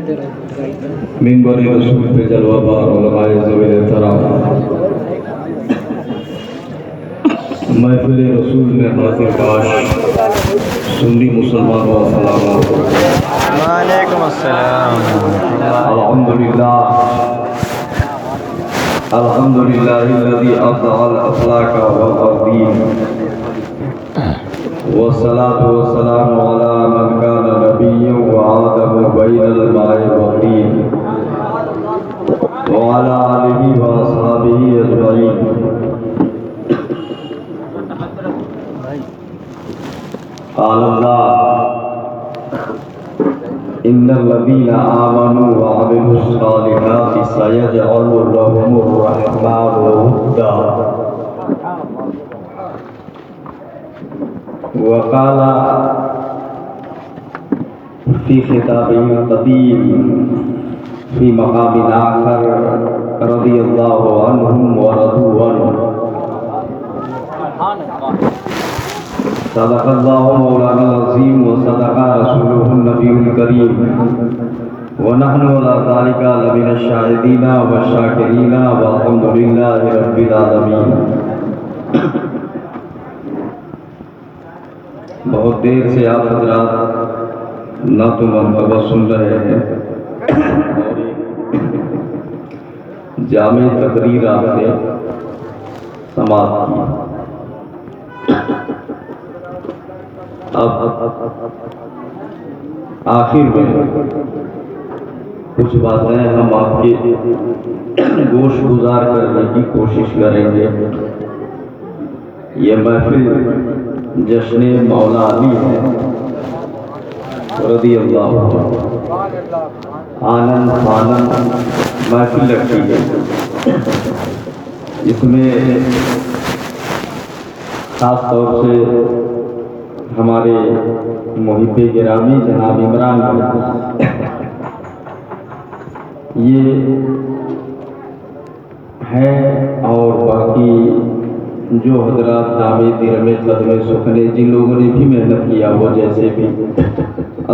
منبر رسول پہ جلوہ بار علماء ذویل احترام، محفل رسول میں حاضر باش سنی مسلمانوں السلام علیکم۔ وعلیکم السلام۔ الحمدللہ الذي أبدع الأخلاق والدين، والصلاة والسلام على من كان نبيا وآدم بين الماء والطين، وعلى آله وأصحابه أجمعين۔ قال الله: إن الذين آمنوا وعملوا الصالحات سيجعل لهم الرحمن ودا۔ وقال في خطابه القديم في مقام آخر رضي الله عنهم ورضوا عنه۔ صدق الله مولانا العظيم وصدق رسوله النبي الكريم، ونحن على ذلك لمن الشاهدين والشاكرين والحمد لله رب العالمين۔ بہت دیر سے آپ حضرات نعت و مرحبا سن رہے ہیں اور جامع تقریر آپ نے سماعت کی۔ اب آخر میں کچھ باتیں ہم آپ کے گوش گزار کرنے کی کوشش کریں گے۔ یہ محفل جشن مولا علی ہے رضی اللہ عنہ، آنند آنند محفل رکھی ہے، اس میں خاص طور سے ہمارے محب گرامی جناب عمران یہ ہے، اور باقی جو حضرات جامع درم قدم سکھنے جن لوگوں نے بھی محنت کیا وہ جیسے بھی،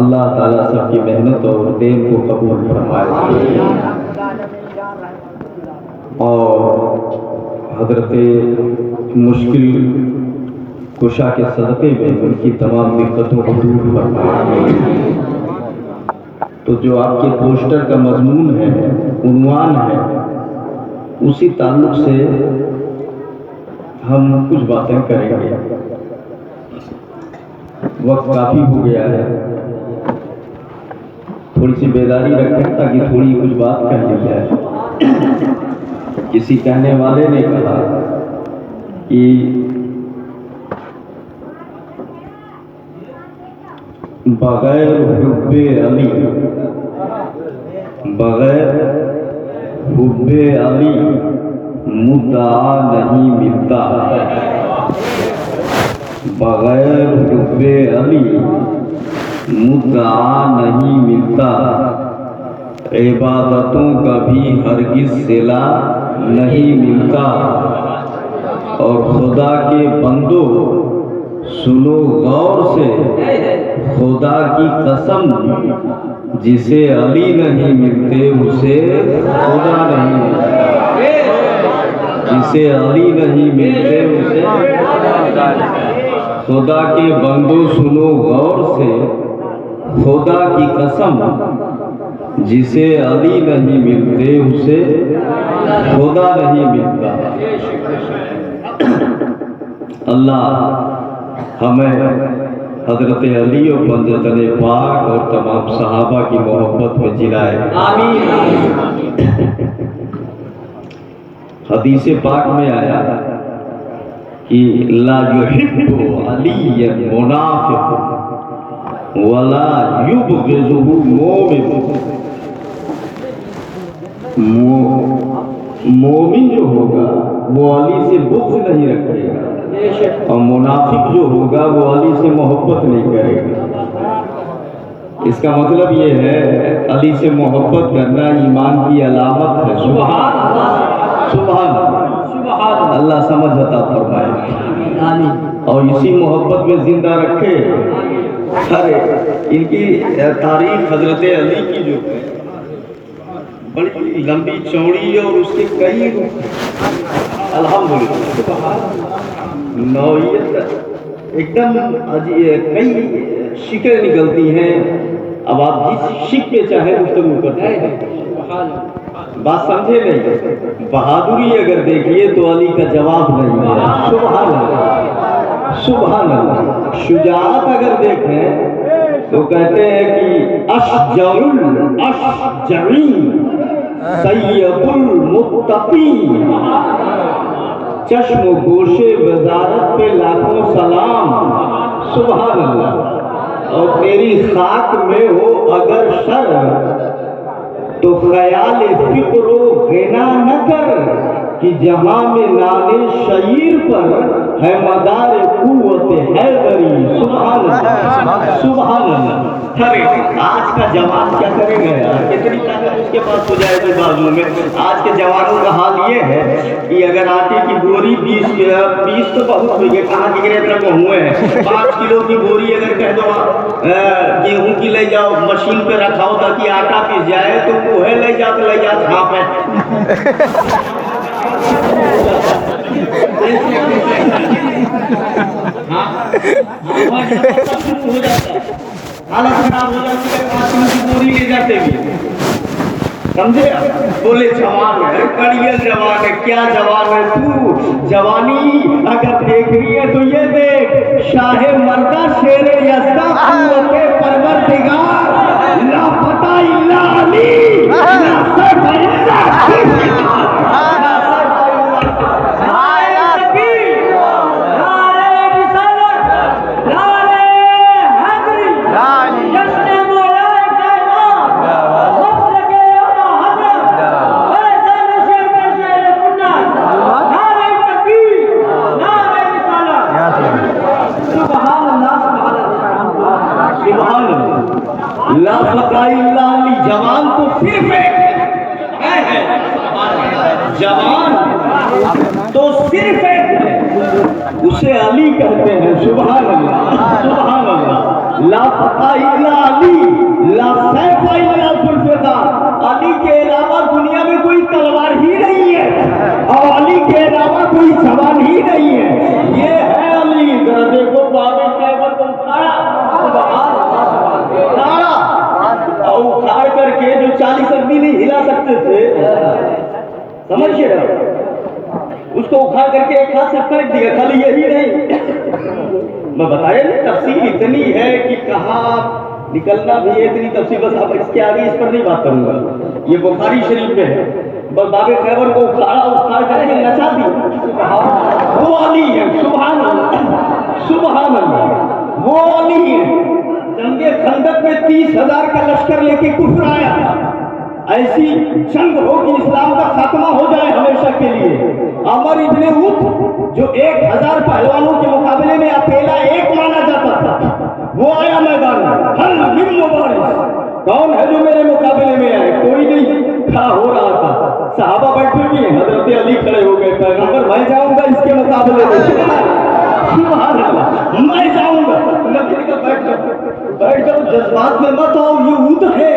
اللہ تعالیٰ سب کی محنت اور دین کو قبول فرمائے۔ اور حضرت مشکل کشا کے صدقے میں ان کی تمام دقتوں کو دور فرمائے۔ تو جو آپ کے پوسٹر کا مضمون ہے، عنوان ہے، اسی تعلق سے ہم کچھ باتیں کریں گے۔ وقت کافی ہو گیا ہے، تھوڑی سی بیداری رکھیں تاکہ تھوڑی کچھ بات کر لی جائے۔ کسی کہنے والے نے کہا کہ بغیر حب علی مدعا نہیں ملتا، بغیر حب علی مدعا نہیں ملتا، عبادتوں کا بھی ہرگز صلہ نہیں ملتا، اور خدا کے بندو سنو غور سے، خدا کی قسم جسے علی نہیں ملتے اسے خدا نہیں ملتا، جسے علی نہیں ملتے اسے خدا کے بندو سنو غور سے، خدا کی قسم جسے علی نہیں ملتے اسے خدا نہیں ملتا۔ اللہ ہمیں حضرت علی و بندتن پاک اور تمام صحابہ کی محبت میں جلائے، آمین۔ حدیث پاک میں آیا کہ لا یحب علی منافق ولا یبغضہ مومن، مومن جو ہوگا وہ علی سے بغض نہیں رکھے گا، اور منافق جو ہوگا وہ علی سے محبت نہیں کرے گا۔ اس کا مطلب یہ ہے علی سے محبت کرنا ایمان کی علامت ہے۔ سبحان اللہ، سبحان اللہ، اللہ سمجھ عطا فرمائے اور اسی محبت میں زندہ رکھے۔ ان کی تاریخ حضرت علی کی جو बड़ी लंबी चौड़ी और उसके कई रूप। अल्हम्दुलिल्लाह नौइयत एकदम कई शिकें निकलती हैं। अब आप जिस शिक पे चाहे गुफ्तगू करते हैं, बात समझे नहीं। बहादुरी अगर देखिए तो अली का जवाब नहीं है। सुभान अल्लाह, सुभान अल्लाह। शुजाअत अगर देखें तो कहते हैं कि अशजरुल अशजरी सैयदुल मुत्तकीन। चश्म गोशे वजारत पे लाखों सलाम। सुभान अल्लाह। और तेरी खाक में हो अगर शर तो ख्याल फिक्रो गिना न कर कि जहां में नाने शहीर पर है मदार कुव्वत हैदरी। सुभान अल्लाह, सुभान अल्लाह। अरे आज का जवान क्या करेगा यार, कितनी ताकत उसके पास हो जाए तो बाजू में। आज के जवानों का हाल ये है कि अगर आटे की बोरी 20 तो बहुत हुई है, कहाँ की गिरे तरफ हुए हैं। 5 किलो की बोरी अगर कह दो गेहूं की ले जाओ मशीन पे रखाओ ताकि आटा पिस जाए, तो वो है ले जा छाप है। हालत खराब हो जाती है, 5 किलो की बोरी ले जाते भी। समझे? बोले जवान है, कड़ियल जवान है। क्या जवान है तू? जवानी अगर देख रही है तो ये देख, शाहे मर्दा शेरे यज़्दा कुव्वते परवरदिगार, ला फता इल्ला अली, ला सैफ इल्ला जवान तो सिर्फ एक है, जवान तो सिर्फ एक है, उसे अली कहते हैं। सुभान अल्लाह, सुभान अल्लाह। ला फता इल्ला अली, ला सैफ इल्ला जुल्फ़िकार। अली के अलावा दुनिया में कोई तलवार ही नहीं है और अली के अलावा कोई जवान ही नहीं है। ये है अली। जरा देखो बाबे कैबर को उठाया, और उखाड़ करके जो 40 आदमी नहीं हिला सकते थे, समझिए ना, उसको उखाड़ करके एक हाथ से फेंक दिया। खाली यही नहीं, मैं बताया ना, तफसील इतनी है कि कहाँ निकलना भी है, इतनी तफसील। बस अब इसके आगे इस पर नहीं बात करूंगा। ये बुखारी शरीफ में है। बस बाबे खैबर को उखाड़ करके नचा दिया। वो अली है। सुभान अल्लाह, सुभान अल्लाह। वो अली है। जंगे खंदक में 30,000 का लश्कर लेके कुफर आया था। ऐसी जंग हो कि इस्लाम का खात्मा हो जाए हमेशा के लिए। अमर इब्ने उत जो 1000 पहलवानों के मुकाबले में अकेला एक माना जाता था, वो आया मैदान में। हल मिन मुबारिस, कौन है जो मेरे मुकाबले में आए? कोई नहीं खड़ा हो रहा था। सहाबा बैठे भी हैं, हजरत अली खड़े हो गए। पैगंबर मैं जाऊंगा इसके मुकाबले में। सुभान अल्लाह, मैं जाऊंगा। नबी का बैठ जाओ, जज्बात में मत आओ। ये उद है,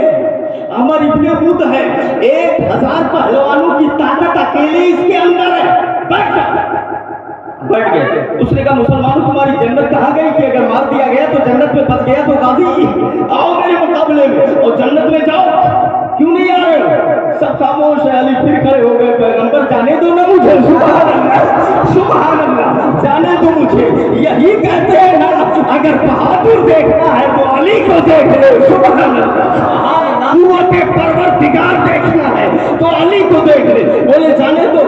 अमर इब्ने उद है। 1000 पहलवानों की ताकत अकेले इसके अंदर है। बैठ गए। उसने कहा मुसलमानों तुम्हारी जन्नत कहाँ गई कि अगर मार दिया गया तो जन्नत में बच गया तो गाजी आओ मेरे मुकाबले में और जन्नत में जाओ। क्यों नहीं आ रहे हो? सब खामोश है। अली फिर खड़े हो गए। पैगंबर जाने दो ना मुझे। सुभान अल्लाह, सुभान अल्लाह, जाने दो मुझे। यही कहते हैं ना, अगर बहादुर देखना है तो अली को देख लो। सुभान अल्लाह। कुव्वते परवरदिगार देखना है तो अली को देख ले। बोले जाने दो।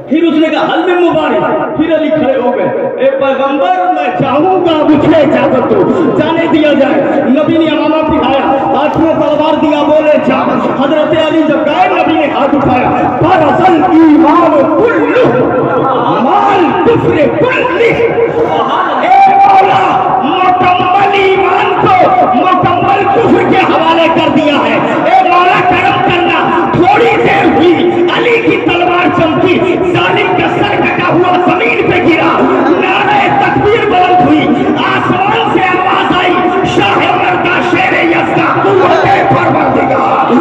फिर उसने कहा हल में मुबारक। फिर अली खड़े हो गए। ए पैगंबर मैं चाहूंगा, मुझे इजाजत दो, जाने दिया जाए। नबी ने अमामा पिहाया, हाथ में तलवार दिया, बोले जा। हजरत अली जब गए, नबी ने हाथ उठाया, फरसल ईमान कुल्लु माल कुफ्र कुल्ली। ए मौला, मुकम्मल ईमान को मुकम्मल कुफ्र के हवाले कर दिया है। ए मौला करम करना। थोड़ी देर हुई, अली की तलवार चमकी, जालिम का सर कटा हुआ जमीन पे गिरा। नारे तकबीर बुलंद हुई, आसमान से आवाज आई, शाह मर्दा शेरे यज़्दा कुव्वते परवरदिगार,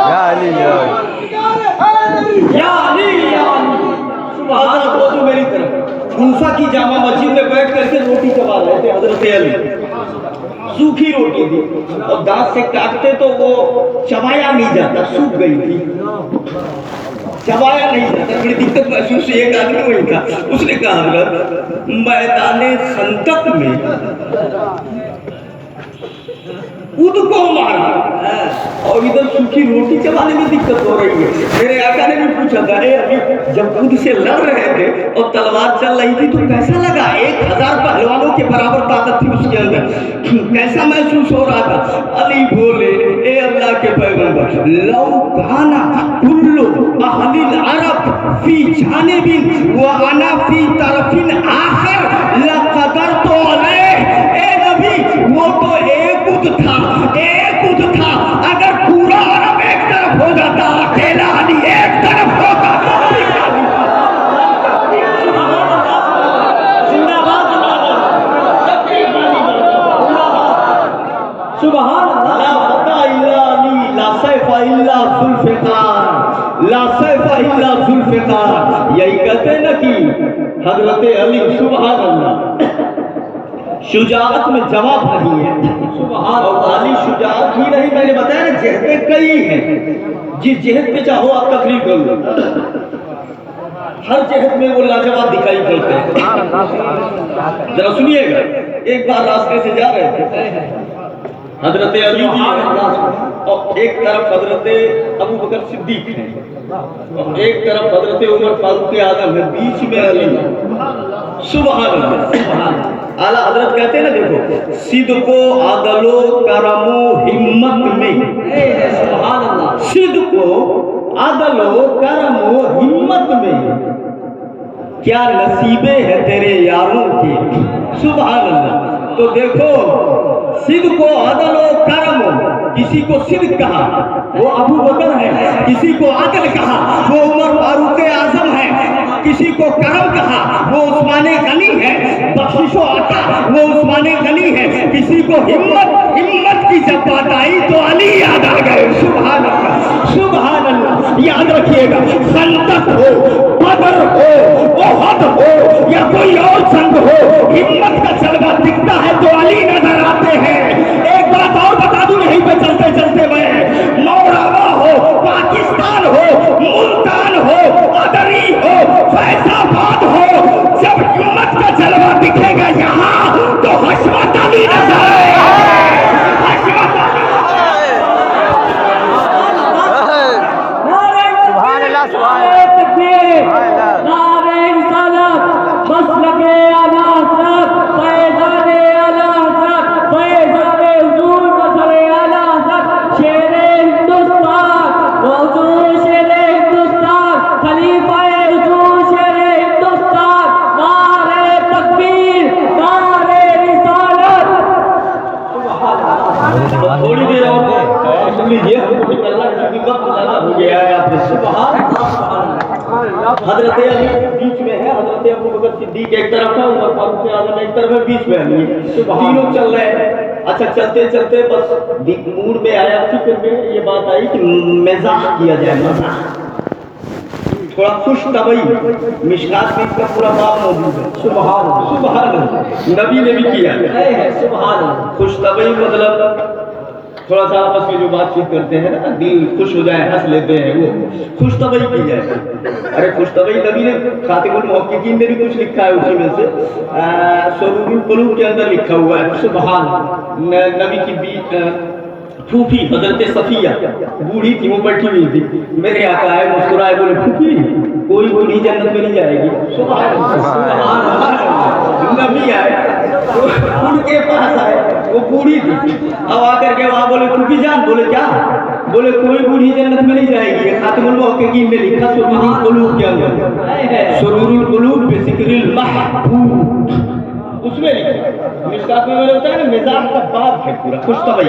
یا علی یا یا علی یا علی سبحان اللہ تو میری طرف کوفہ کی جامع مسجد میں بیٹھ کر کے روٹی چبا رہے تھے حضرت علی سوکھی روٹی تھی اور دانت سے کاٹتے تو وہ چبایا نہیں جاتا سوکھ گئی تھی چبایا نہیں جاتا بڑی دقت محسوس ہوئی ایک آدمی وہی تھا اس نے کہا حضرت میدان خندق میں خود کو مارا اور ادھر سوکھی روٹی چبانے میں دقت ہو رہی ہے میرے آقا نے بھی پوچھا تھا ابھی جب خود سے لڑ رہے تھے اور تلوار چل رہی تھی تو کیسا لگا 1000 پہلوانوں کے برابر طاقت تھی اس کے اندر کیسا محسوس ہو رہا تھا علی بولے اے اللہ کے پیغمبر لو کانا کل اہل العرب فی جانب وانا فی طرف آخر لقدرت علیہ اے نبی وہ تو ایک خود تھا اگر پورا عرب ایک طرف ہو جاتا اکیلا علی ایک طرف ہوگا سبحان اللہ لا فتح الا علی لا سیف الا ذوالفقار لا سیف الا ذوالفقار یہی کہتے ہیں نا کہ حضرت علی سبحان اللہ شجاعت میں جواب نہیں ہے سبحان اور علی شجاعت ہی نہیں میں نے بتایا نا جہتیں کئی ہیں جس جہت پہ چاہو آپ تقریر کر لو ہر جہت میں وہ لاجواب دکھائی پڑتے ہیں ذرا سنیے گا ایک بار راستے سے جا رہے تھے حضرت علی اور ایک طرف حضرت ابو بکر صدیق ہے اور ایک طرف حضرت عمر فاروق اعظم ہے بیچ میں علی سبحان اللہ اعلیٰ حضرت کہتے ہیں نا دیکھو صدق و عدل و کرم و ہمت میں سبحان اللہ صدق و عدل و کرم و ہمت میں کیا نصیبیں ہیں تیرے یاروں کے سبحان اللہ تو دیکھو صدق و عدل و کرم کسی کو صدق کہا وہ ابو بکر ہے کسی کو عدل کہا وہ عمر فاروق اعظم ہے کسی کو کرم کہا وہ عثمان غنی ہے بخشش و عطا وہ عثمان غنی ہے کسی کو ہمت کی جب بات آئی تو علی یاد آ گئے سبحان اللہ یاد رکھیے گا خندق ہو بدر ہو احد ہو یا کوئی اور جنگ ہو ہمت کا جلوہ دکھتا ہے تو علی نظر آتے ہیں ایک بات اور بتا دوں یہیں پہ چلتے چلتے میں موراوا ہو پاکستان ہو ملتان ہو ادری ہو فیض آباد ہو جب ہمت کا جلوہ دکھے گا یہاں تو حشمت علی نظر آئے حشمت علی سبحان اللہ سبحان اللہ نعرہ رسالت مسلک اعلی حضرت فیضان اعلی حضرت فیضان حضور مسلک اعلی حضرت شیر ہندوستان حضور شیر ہندوستان خلیفہ حضور شیر ہندوستان نعرہ تکبیر نعرہ رسالت تھوڑی دیر اور سن لیجیے ہم کو نکلنا کیونکہ وقت زیادہ ہو گیا ہے آپ سے حضرت علی بیچ میں ہے حضرت ابو بکر صدیق ایک طرف ہے عمر فاروق اعظم ایک طرف ہے بیچ میں علی تینوں چل رہے ہیں اچھا چلتے چلتے بس موڈ میں آیا فکر میں یہ بات آئی کہ مزاح کیا جائے مزاح تھوڑا خوش طبعی مشکات میں اس کا پورا باب موجود ہے سبحان اللہ نبی نے بھی کیا ہے سبحان اللہ خوش طبعی مطلب تھوڑا سا آپس میں جو بات چیت کرتے ہیں نا دل خوش ہو جائے ہنس لیتے ہیں وہ خوش طبعی کی جائے ارے خوش طبعی نبی نے خاتم المحققین میں بھی کچھ لکھا ہے اسی میں سے سرور القلوب کے اندر لکھا ہوا ہے سبحان نبی کی پھوپھی حضرت صفیہ بوڑھی تھی وہ بیٹھی ہوئی تھی میرے آقا آئے مسکرائے بولے پھوپھی کوئی بوڑھی جنت میں نہیں جائے گی سبحان اللہ نبی آئے ان کے پاس آئے وہ بوڑھی تھی اب آ کر کے وہاں بولے پھوپھی جان بولے کیا بولے کوئی بوڑھی جنت میں نہیں جائے گی خاتم المحققین نے لکھا سرور القلوب کے اندر سرور القلوب بذکر المحبوب اس میں لکھا مشکات میں نے بتایا نا مزاح کا باب ہے پورا خوش طبعی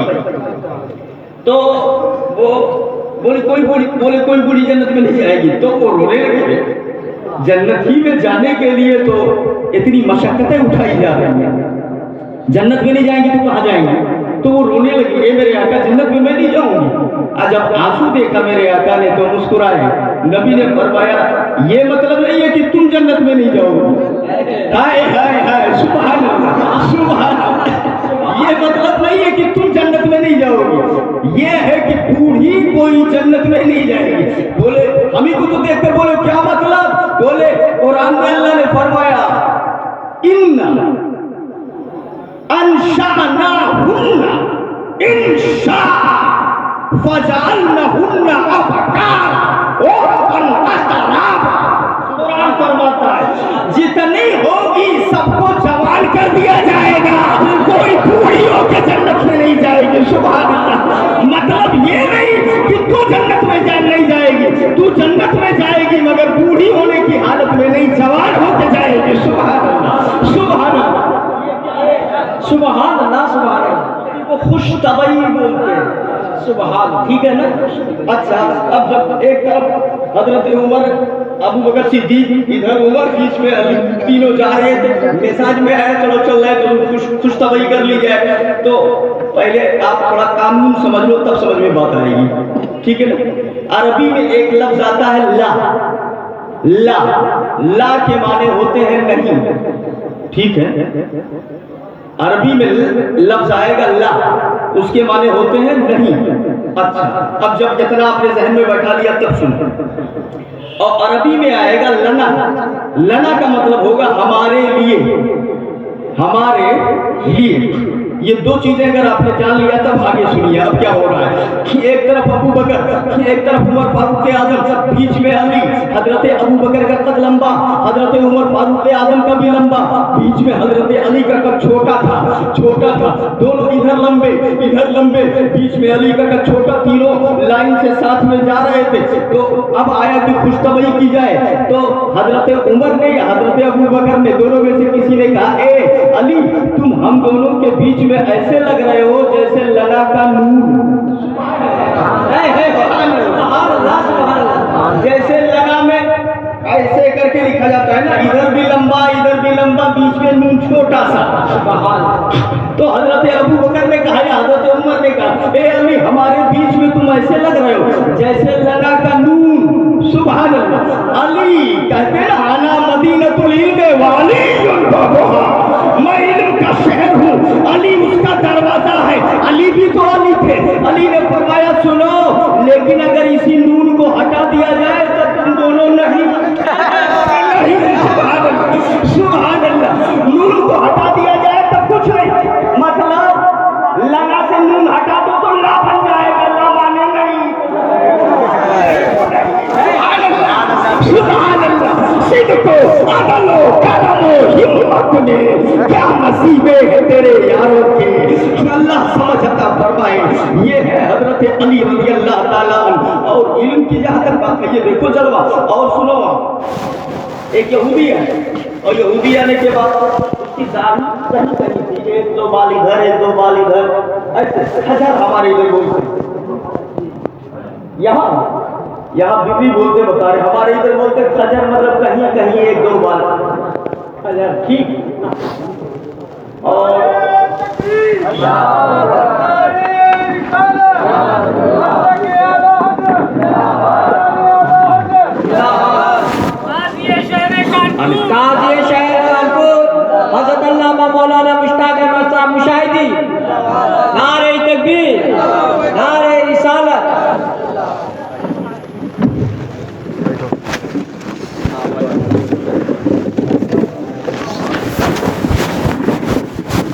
تو وہ بولے کوئی بوڑھی جنت میں نہیں جائے گی تو وہ رونے لگے جنت ہی میں جانے کے لیے تو اتنی مشقتیں اٹھائی جا رہی ہیں جنت میں نہیں جائیں گے تو کہاں جائیں گے तो वो रोने लगी, ए मेरे आका जन्नत में मैं नहीं जाऊंगी। और जब आंसू देखा मेरे आका ने तो मुस्कुराए। नबी ने फरमाया ये मतलब नहीं है कि तुम जन्नत में नहीं जाओगे। हाय हाय हाय सुभान अल्लाह सुभान अल्लाह। ये मतलब नहीं है कि तुम जन्नत में नहीं जाओगे, ये है कि बूढ़ी कोई जन्नत में नहीं जाएगी। बोले हम ही को तो देखकर बोले क्या मतलब? बोले कुरान में अल्लाह ने फरमाया इन्ना अंशानाहुन्ना इंशा फजअलनाहुन्ना अबकारा उरबन अतराबा। कुरान फरमाता है जितनी होगी सबको जवान कर दिया जाएगा, कोई बूढ़ी होकर जन्नत में नहीं जाएगी। सुभान अल्लाह। मतलब ये नहीं कि तू जन्नत में नहीं जाएगी, तू जन्नत में जाएगी मगर बूढ़ी होने की हालत में नहीं, जवान होकर जाएगी। सुभान अल्लाह सुभान अल्लाह सुभान अल्लाह सुभान अल्लाह। वो खुश तबई बोलते हैं सुभान, ठीक है ना। अच्छा अब जब एक तरफ हजरत उमर अबू बकर सिद्दीक इधर उमर बीच में अली, तीनों जा रहे थे, मिजाज में आया चलो चल रहे तो खुश तबई कर ली जाए। तो पहले आप थोड़ा कानून समझ लो तब समझ में बात आएगी, ठीक है ना। अरबी में एक लफ्ज आता है ला, ला ला के माने होते हैं नहीं, ठीक है। अरबी में लफ्ज आएगा ला, उसके माने होते हैं नहीं। अच्छा अब जब जितना आपने जहन में बैठा लिया तब सुनो। और अरबी में आएगा लना, लना का मतलब होगा हमारे लिए, हमारे लिए। ये दो चीजें अगर आपने जान लिया तब आगे सुनिए अब क्या हो रहा है कि एक तरफ अबू बकर, एक तरफ उमर फारूक आजम, बीच में अली। हजरत अबू बकर का कद लंबा, हजरत उमर फारूक आजम का भी लंबा, बीच में हजरत अली का कद छोटा था, छोटा था। दोनों इधर लंबे, बीच में अली का कद छोटा। तीनों लाइन से साथ में जा रहे थे। तो अब आया कि खुशतबई की जाए, तो हजरत उमर ने या हजरत अबू बकर ने, दोनों में से किसी ने कहा ए अली तुम हम दोनों के बीच में ऐसे लग रहे हो जैसे लला का नूर। जैसे लगा में ऐसे करके लिखा जाता है ना, इधर भी लंबा बीच में नून छोटा सा। तो हजरत अबू बकर ने कहा या हजरत उमर ने कहा ए अली हमारे बीच में तुम ऐसे लग रहे हो जैसे लला का नून। सुभान अल्लाह। अली कहते हैं आना मदीनतुल इल्म वालियुन बाबुहा, मैं इल्म का शहर हूँ, अली उसका दरवाजा है। अली भी तो अली थे। अली ने फरमाया सुनो लेकिन अगर इसी नून को हटा दिया जाए तो तुम दोनों नहीं। सुभान अल्लाह। नून को हटा दिया जाए तो कुछ नहीं, मतलब लगा से नून हटा दो तो ला बन जाएगा, ला माने नहीं। सुभान अल्लाह। सिद्को अदलो करमो हिम्मत ने क्या नसीबे है तेरे यारों के। अल्लाह समझता फरमाए ये है हजरत अली रज़ी अल्लाह ताला अन्हु। और इल्म की जहाँ तक बात है ये देखो जलवा। और सुनो एक यहूदी है और यहूदी आने के बाद उसकी दाढ़ी कहीं कहीं थी, एक दो बाल इधर एक दो बाल इधर, ऐसे खजर हमारे इधर बोलते, यहाँ बिक्री बोलते बता रहे, हमारे इधर बोलते खजर, मतलब कहीं कहीं एक दो बाल खजर, ठीक। और काज़ी शहर कानपुर हज़रत अल्लामा मौलाना मुश्ताक अहमद साहब मुशाहिदी। नारे तकबीर, नारे रिसालत।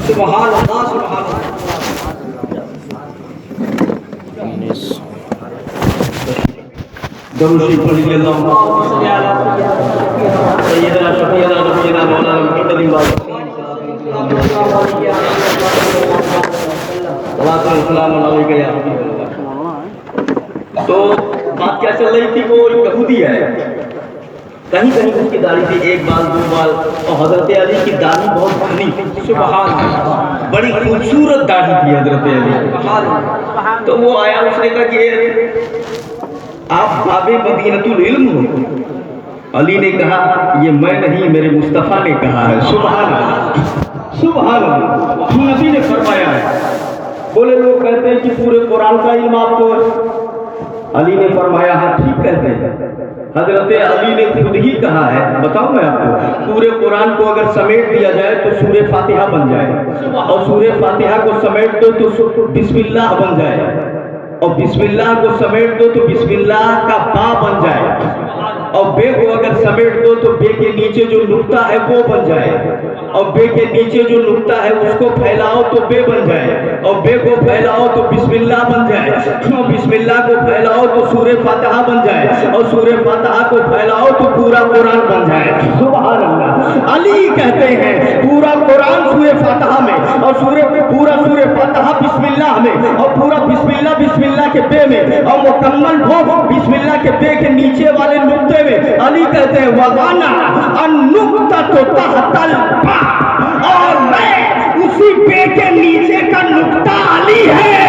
सुभान अल्लाह सुभान अल्लाह। दरूद शरीफ पढ़िए अल्लाहुम्मा सय्यदना शफीअना नबीना मौलाना मुहम्मदिन तो बात क्या चल रही थी, वो यहूदी है, कहीं कहीं उसकी दाढ़ी थी एक बाल दो बाल, और हजरत अली की दाढ़ी बहुत घनी, सुभान अल्लाह, बड़ी खूबसूरत दाढ़ी थी हजरत अली। तो वो आया, उसने कहा कि आप बाबे मदीनतुल इल्म हो। अली ने कहा ये मैं नहीं, मेरे मुस्तफ़ा ने कहा है। सुभान अल्लाह सुभान अल्लाह। नबी ने फरमाया है बोले लोग कहते हैं कि पूरे कुरान का इल्म आपको है। अली ने फरमाया हाँ ठीक कहते हैं। हजरत अली ने खुद ही कहा है, बताऊं मैं आपको, पूरे कुरान को अगर समेट दिया जाए तो सूरे फातिहा बन जाए, और सूरे फातिहा को समेट दो तो बिस्मिल्लाह बन जाए, और बिस्मिल्लाह को समेट दो तो बिस्मिल्लाह का बा बन जाए, और बे को अगर समेट दो तो बे के नीचे जो नुक्ता है वो बन जाए, और बे के नीचे जो नुक्ता है उसको फैलाओ तो बे बन जाए, और बे को फैलाओ तो बिस्मिल्लाह बन जाए, और बिस्मिल्लाह को फैलाओ तो सूरे फातिहा बन जाए, और सूरे फातिहा को फैलाओ तो पूरा कुरान बन जाए। सुभान अल्लाह। अली कहते हैं पूरा कुरान सूरे फातिहा में, और पूरा सूरे फातिहा बिस्मिल्लाह में, और पूरा बिस्मिल्लाह के बे में, और मुकम्मल वो बिस्मिल्लाह के बे के नीचे वाले नुक्ते में। अली कहते हैं वगाना अन्नुक्ता तो तहतल बा, और मैं उसी बे के नीचे का नुक्ता अली है,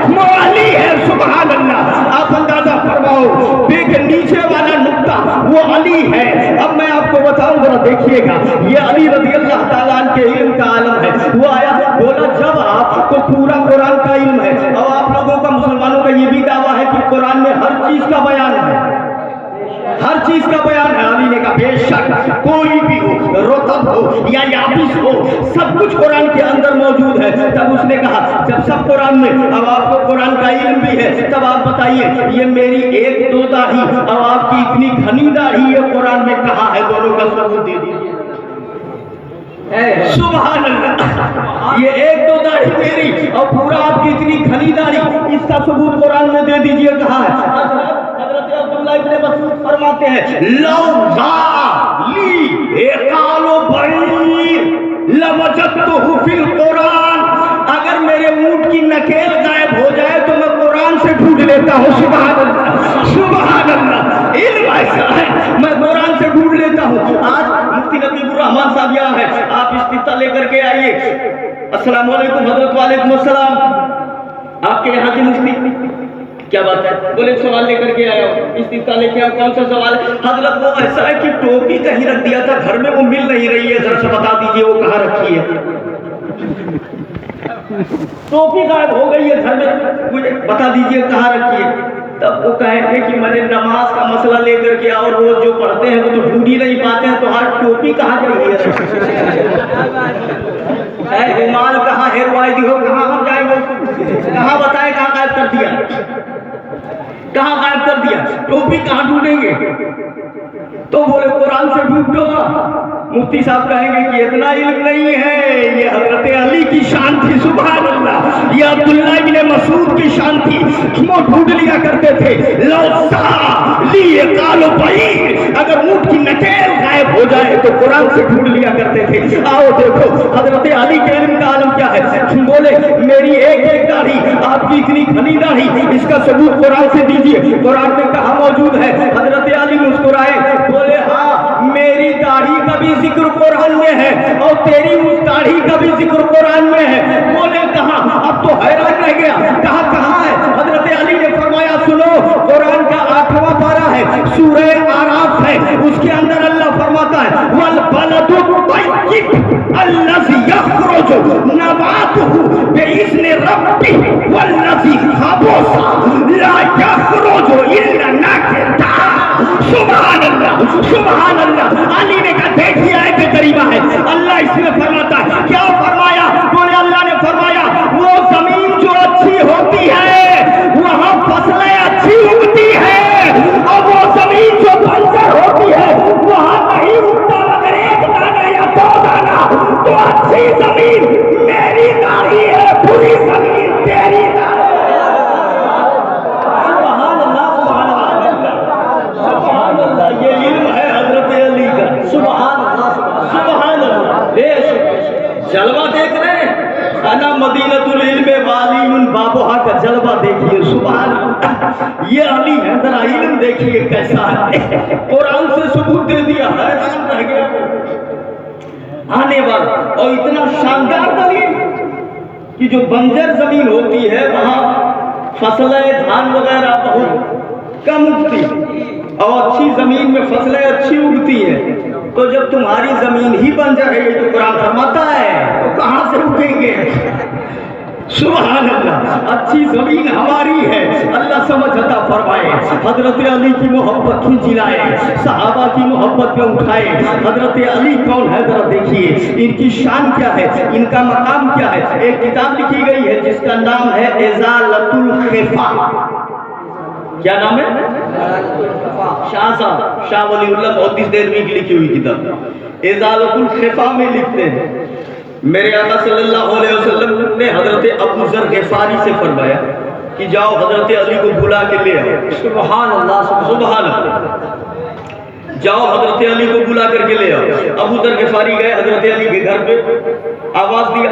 वो अली है। सुभान अल्लाह। आप अंदाजा फरमाओ, बे के नीचे वाला नुक्ता वो अली है। अब मैं आपको बताऊं, जरा देखिएगा, ये अली रज़ी अल्लाह ताला अन्हु के इल्म का आलम है। वो आया बोला जब आपको पूरा कुरान का इल्म है, और आप लोगों का, मुसलमानों का ये भी दावा है कि कुरान में हर चीज का बयान है, हर चीज का बयान है। अली ने कहा बेशक कोई भी हो, रुतब हो या याबिस हो, सब कुछ कुरान के अंदर मौजूद है। तब उसने कहा जब सब कुरान में, अब आपको कुरान का इल्म भी है, तब आप बताइए ये मेरी एक दो दाढ़ी और आपकी इतनी घनी दाढ़ी ये कुरान में कहा है, दोनों का सबूत दे दीजिए। सुभान अल्लाह। ये एक दो दाढ़ी मेरी और पूरा आपकी इतनी घनी दाढ़ी, इसका सबूत कुरान में दे दीजिए। कहा है हजरत अब्दुल्लाह इब्न मसूद फरमाते हैं लौज़ा ली एकालो बईर लवजदतहु फिल कुरान, अगर मेरे ऊंट की नकेल गायब हो जाए तो मैं कुरान से ढूंढ लेता हूँ। सुभान अल्लाह, सुभान अल्लाह। इल्म ऐसा है, मैं कुरान से ढूंढ लेता हूँ। आज मुफ्ती नबीबुर रहमान साहब यहाँ है, आप इस्तिफ्ता लेकर के आइए। अस्सलाम वालेकुम हजरत। वालेकुम अस्सलाम। आपके यहाँ की मुफ्ती क्या बात है? बोले एक सवाल लेकर के आया हूँ, इस्तिफ्ता लेके आओ। कौन सा सवाल है? हजरत वो ऐसा है कि टोपी कहीं रख दिया था घर में, वो मिल नहीं रही है, जरा सा बता दीजिए वो कहाँ रखी है। टोपी गायब हो गई है घर में, मुझे बता दीजिए कहाँ रखी है। तब वो कहेंगे कि मैंने नमाज का मसला लेकर के आओ, रोज जो पढ़ते हैं वो तो ढूंढ ही नहीं पाते हैं, तो हर टोपी कहाँ गई है, रुमाल कहाँ है, रुआयदी हो कहाँ, हम जाएंगे कहाँ, बताए कहाँ गायब कर दिया, कहाँ गायब कर दिया, टोपी कहाँ ढूंढेंगे? तो बोले कुरान से ढूंढो। मुफ्ती साहब कहेंगे कि इतना इल्म नहीं है, ये हजरत अली की शान थी। सुभान अल्लाह। ये अब्दुल्लाह इब्न मसूद की शान थी, वो ढूंढ लिया करते थे। लौज़ा लिए कालो बईर, अगर ऊंट की नकेल गायब हो जाए तो कुरान से ढूंढ लिया करते थे। आओ देखो हजरत अली के इल्म का आलम क्या है। बोले मेरी एक एक दाढ़ी, आपकी इतनी घनी दाढ़ी, इसका सबूत कुरान से दीजिए। कुरान में कहाँ मौजूद है? हजरत अली मुस्कुराए, बोले हाँ मेरी दाढ़ी का भी जिक्र कुरान में है और तेरी उस दाढ़ी का भी जिक्र कुरान में है। बोले कहाँ? अब तो हैरान रह गया, कहा कहाँ है? हजरत अली ने फरमाया सुनो, कुरान का 8वां पारा है, सूरह आराफ है, उसके अंदर अल्लाह फरमाता है वल बलदु तय्यिब अल्लज़ी यख़रुजु नबातुहु बिइज़्नि रब्बिही वल्लज़ी खबुसा ला यख़रुजु इल्ला नकिदा। सुभान अल्लाह, सुभान अल्लाह। अली ने कहा देखिए आयत करीमा है, अल्लाह इसमें फरमाता है, क्या फरमाया? बोले अल्लाह ने फरमाया वो जमीन जो अच्छी होती है वहां फसलें अच्छी उगती है, और वो जमीन जो बंजर होती है वहां नहीं उगता मगर एक दाना या दो दाना। तो अच्छी जमीन मेरी दाढ़ी है, बुरी जमीन तेरी दाढ़ी। ये इल्म है हजरत अली का। सुभान अल्लाह, सुभान अल्लाह। जलवा देख रहे हैं, अना मदीनतुल इल्म वालियुन बाबुहा का जलवा देखिए। सुभान अल्लाह। ये अली है, जरा इल्म देखिए कैसा है, कुरान से सबूत दे दिया, हैरान रह गया आने वाला। और इतना शानदार दलील कि जो बंजर जमीन होती है वहां फसलें धान वगैरह बहुत कम उगती, और अच्छी जमीन में फसलें अच्छी उगती है। तो जब तुम्हारी जमीन ही बंजर है, तो कुरान फरमाता है तो कहां से उगेंगे? सुभान अल्लाह। अच्छी जमीन हमारी है, अल्लाह समझ अता फरमाए। हजरत अली की मोहब्बत खींच लाए, सहाबा की मोहब्बत में उठाए। हजरत अली कौन है जरा देखिए, इनकी शान क्या है, इनका मकाम क्या है। एक किताब लिखी गई है जिसका नाम है इजालतुल खिफा। क्या नाम है? शाह वलीउल्लाह बहुत देरवी की लिखी हुई किताब इजालतुल खिफा में लिखते हैं, मेरे आका सल्लल्लाहु अलैहि वसल्लम ने हजरत अबू जर ग़िफ़ारी से फरमाया कि जाओ हजरत अली को बुला के ले आओ। सुभान अल्लाह, सुभान अल्लाह। जाओ हजरत अली को बुला करके ले आओ। अबू जर ग़िफ़ारी गए हजरत अली के घर पे, आवाज दिया,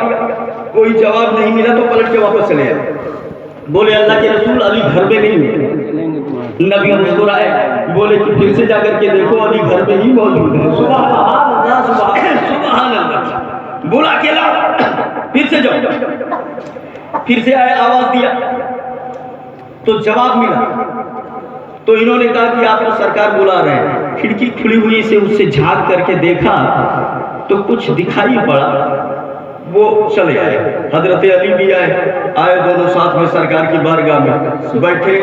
कोई जवाब नहीं मिला तो पलट के वापस चले आए। बोले अल्लाह के रसूल अली घर में नहीं है। नबी मुस्कुराए, बोले कि फिर से जाकर के देखो अली घर में ही मौजूद है। सुभान अल्लाह, सुभान अल्लाह। बुला के लाओ, फिर से जाओ। फिर से आए, आवाज दिया तो जवाब मिला। तो इन्होंने कहा कि आपको सरकार बुला रहे हैं। खिड़की खुली हुई से उससे झांक करके देखा तो कुछ दिखाई पड़ा, वो चले आए। हजरत अली भी आए दोनों साथ में सरकार की बारगाह में बैठे।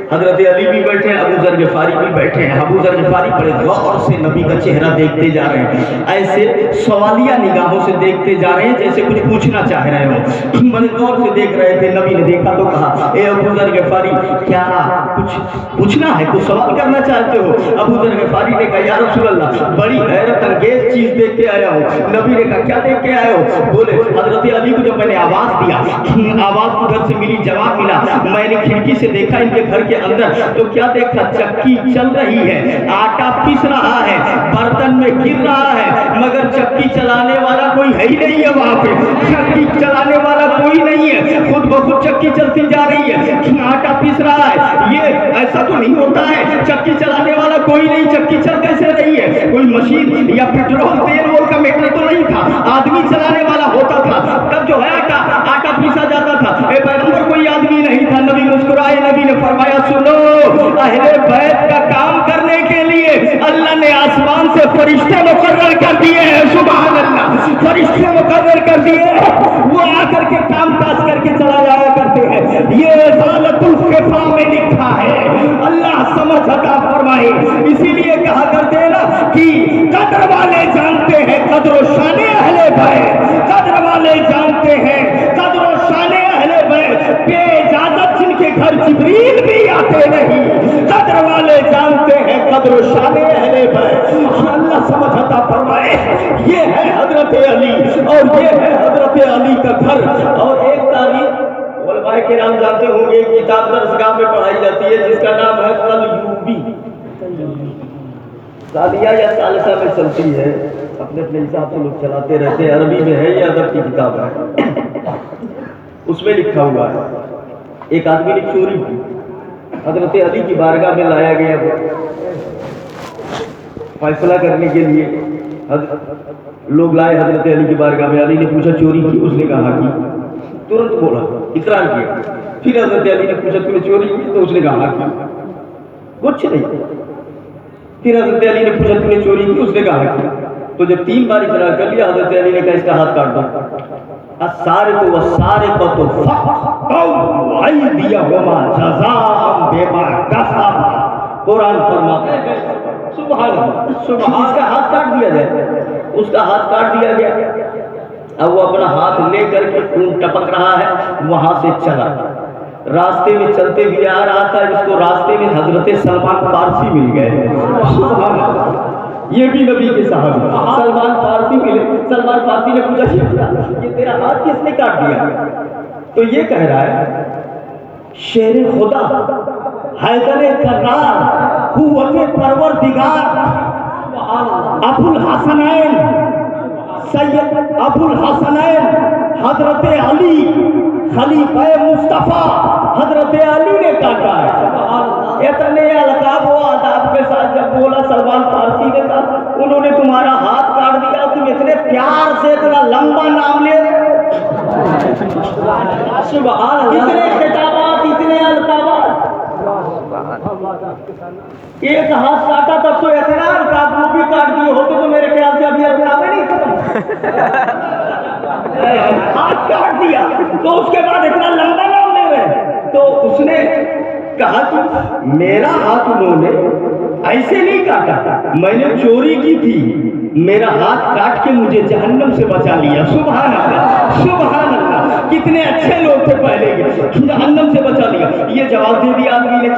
हजरत अली भी बैठे हैं, अबू जर ग़िफ़ारी भी बैठे हैं। अबू जर ग़िफ़ारी बड़े गौर से नबी का चेहरा देखते जा रहे हैं, ऐसे सवालिया निगाहों से देखते जा रहे हैं जैसे कुछ पूछना चाह रहे हो। बड़े गौर से देख रहे थे। नबी ने देखा तो कहा, ए अबू जर ग़िफ़ारी, क्या कुछ पूछना है, कुछ सवाल करना चाहते हो? अबू जर ग़िफ़ारी ने कहा, या रसूल अल्लाह, बड़ी हैरत अंगेज चीज देख के आया हूँ। नबी ने कहा, क्या देख के आए हो? बोले हजरत अली को जब मैंने आवाज दिया, आवाज उधर से मिली, जवाब मिला, मैंने खिड़की से देखा इनके घर के अंदर, तो क्या देखा, चक्की चल रही है, आटा पीस रहा है, बर्तन में गिर रहा है, मगर चक्की चलाने वाला कोई है ही नहीं है। वहां पे चक्की चलाने वाला कोई नहीं है, खुद ब खुद चक्की चलती जा रही है, आटा पीस रहा है। ये ऐसा तो नहीं होता है, चक्की चलाने वाला कोई नहीं, चक्की चल कैसे रही है? कोई मशीन या पेट्रोल तेल वोल का मैटर तो नहीं था, आदमी चलाने वाला होता था। तब जो है आटा पीसा जाता था। पैगंबर कोई आदमी नहीं था। नबी मुस्कुराए, नबी ने फरमाया, सुनो, अहले बैत का काम करने के लिए अल्लाह ने आसमान से फरिश्ते मुकर्रर कर दिए हैं। सुभान अल्लाह, फरिश्ते मुकर्रर कर दिए हैं, वो आकर के काम काज करके चला जाया करते हैं। ये इजालतुल खिफा में लिखा है, अल्लाह समझ अता फरमाए। इसीलिए कहा करते हैं ना कि कद्र वाले जानते हैं कद्र व शाने अहले बैत, कद्र वाले जानते हैं कद्र व शाने अहले बैत। बेइजाजत जिनके घर जिब्रील भी आते नहीं, कद्र वाले जानते हैं कद्र व शाने अहले बैत। अल्लाह समझ अता फरमाए। ये है हजरत अली और ये है हजरत अली का घर। और एक तारीख उलमाए किराम जानते होंगे, किताब दरसगाह में पढ़ाई जाती है जिसका नाम है कलयूबी। सादिया या सालसा में चलती है, अपने अपने हिसाब से लोग चलाते रहते हैं। अरबी में है, ये अदब की किताब है। उसमें लिखा हुआ है, एक आदमी ने चोरी की, हजरत अली की बारगाह में लाया गया फैसला करने के लिए। लोग लाए हजरत अली की बारगाह में। अली ने पूछा चोरी की? उसने कहा कि, तुरंत बोला, इकरार किया। फिर हजरत अली ने पूछा तूने चोरी की? तो उसने कहा कि कुछ नहीं। फिर हजरत अली ने पूछा तूने चोरी की? उसने कहा कि। तो जब 3 बार इकरार कर लिया, हजरत अली ने कहा इसका हाथ काट दो। अस्सारिक़ु वस्सारिक़तु फ़क़्तउ अयदियहुमा जज़ाअन बिमा कसबा। कुरान फरमाता है, सुभान अल्लाह, सुभान, इसका हाथ काट दिया जाए। उसका हाथ काट दिया गया। अब वो अपना हाथ लेकर के खून टपक रहा है, वहां से चला। रास्ते में चलते हुए आ रहा था, इसको रास्ते में हजरत सलमान फारसी मिल गए। ये भी नबी के साहब सलमान फारसी मिले। सलमान फारसी ने पूछा, ये तेरा हाथ किसने काट दिया? तो ये कह रहा है, शेर खुदा हैदर कर्रार कुव्वत परवरदिगार अबुल हसनैन सैयद अबुल हसनैन हजरत अली खलीफा मुस्तफा हजरत अली ने काटा है। इतने अलकाब व आदाब के साथ जब बोला सलमान फारसी ने कहा, उन्होंने तुम्हारा हाथ काट दिया, तुम इतने प्यार से इतना लंबा नाम ले रहे हो। इतने खिताबात, इतने अलकाबात। एक हाथ काटा तब तो इतना अलकाब वो भी काट दिए होते तो मेरे ख्याल से अभी अलकाब नहीं खत्म। ہاتھ کاٹ دیا تو اس کے بعد اتنا لمبا نام لے رہے. تو اس نے کہا کہ میرا ہاتھ انہوں نے ایسے نہیں کاٹا, میں نے چوری کی تھی, میرا ہاتھ کاٹ کے مجھے جہنم سے بچا لیا. سبحان اللہ, سبحان اللہ, کتنے اچھے لوگ تھے پہلے کے, جہنم سے بچا لیا. یہ جواب دے دیا آدمی نے.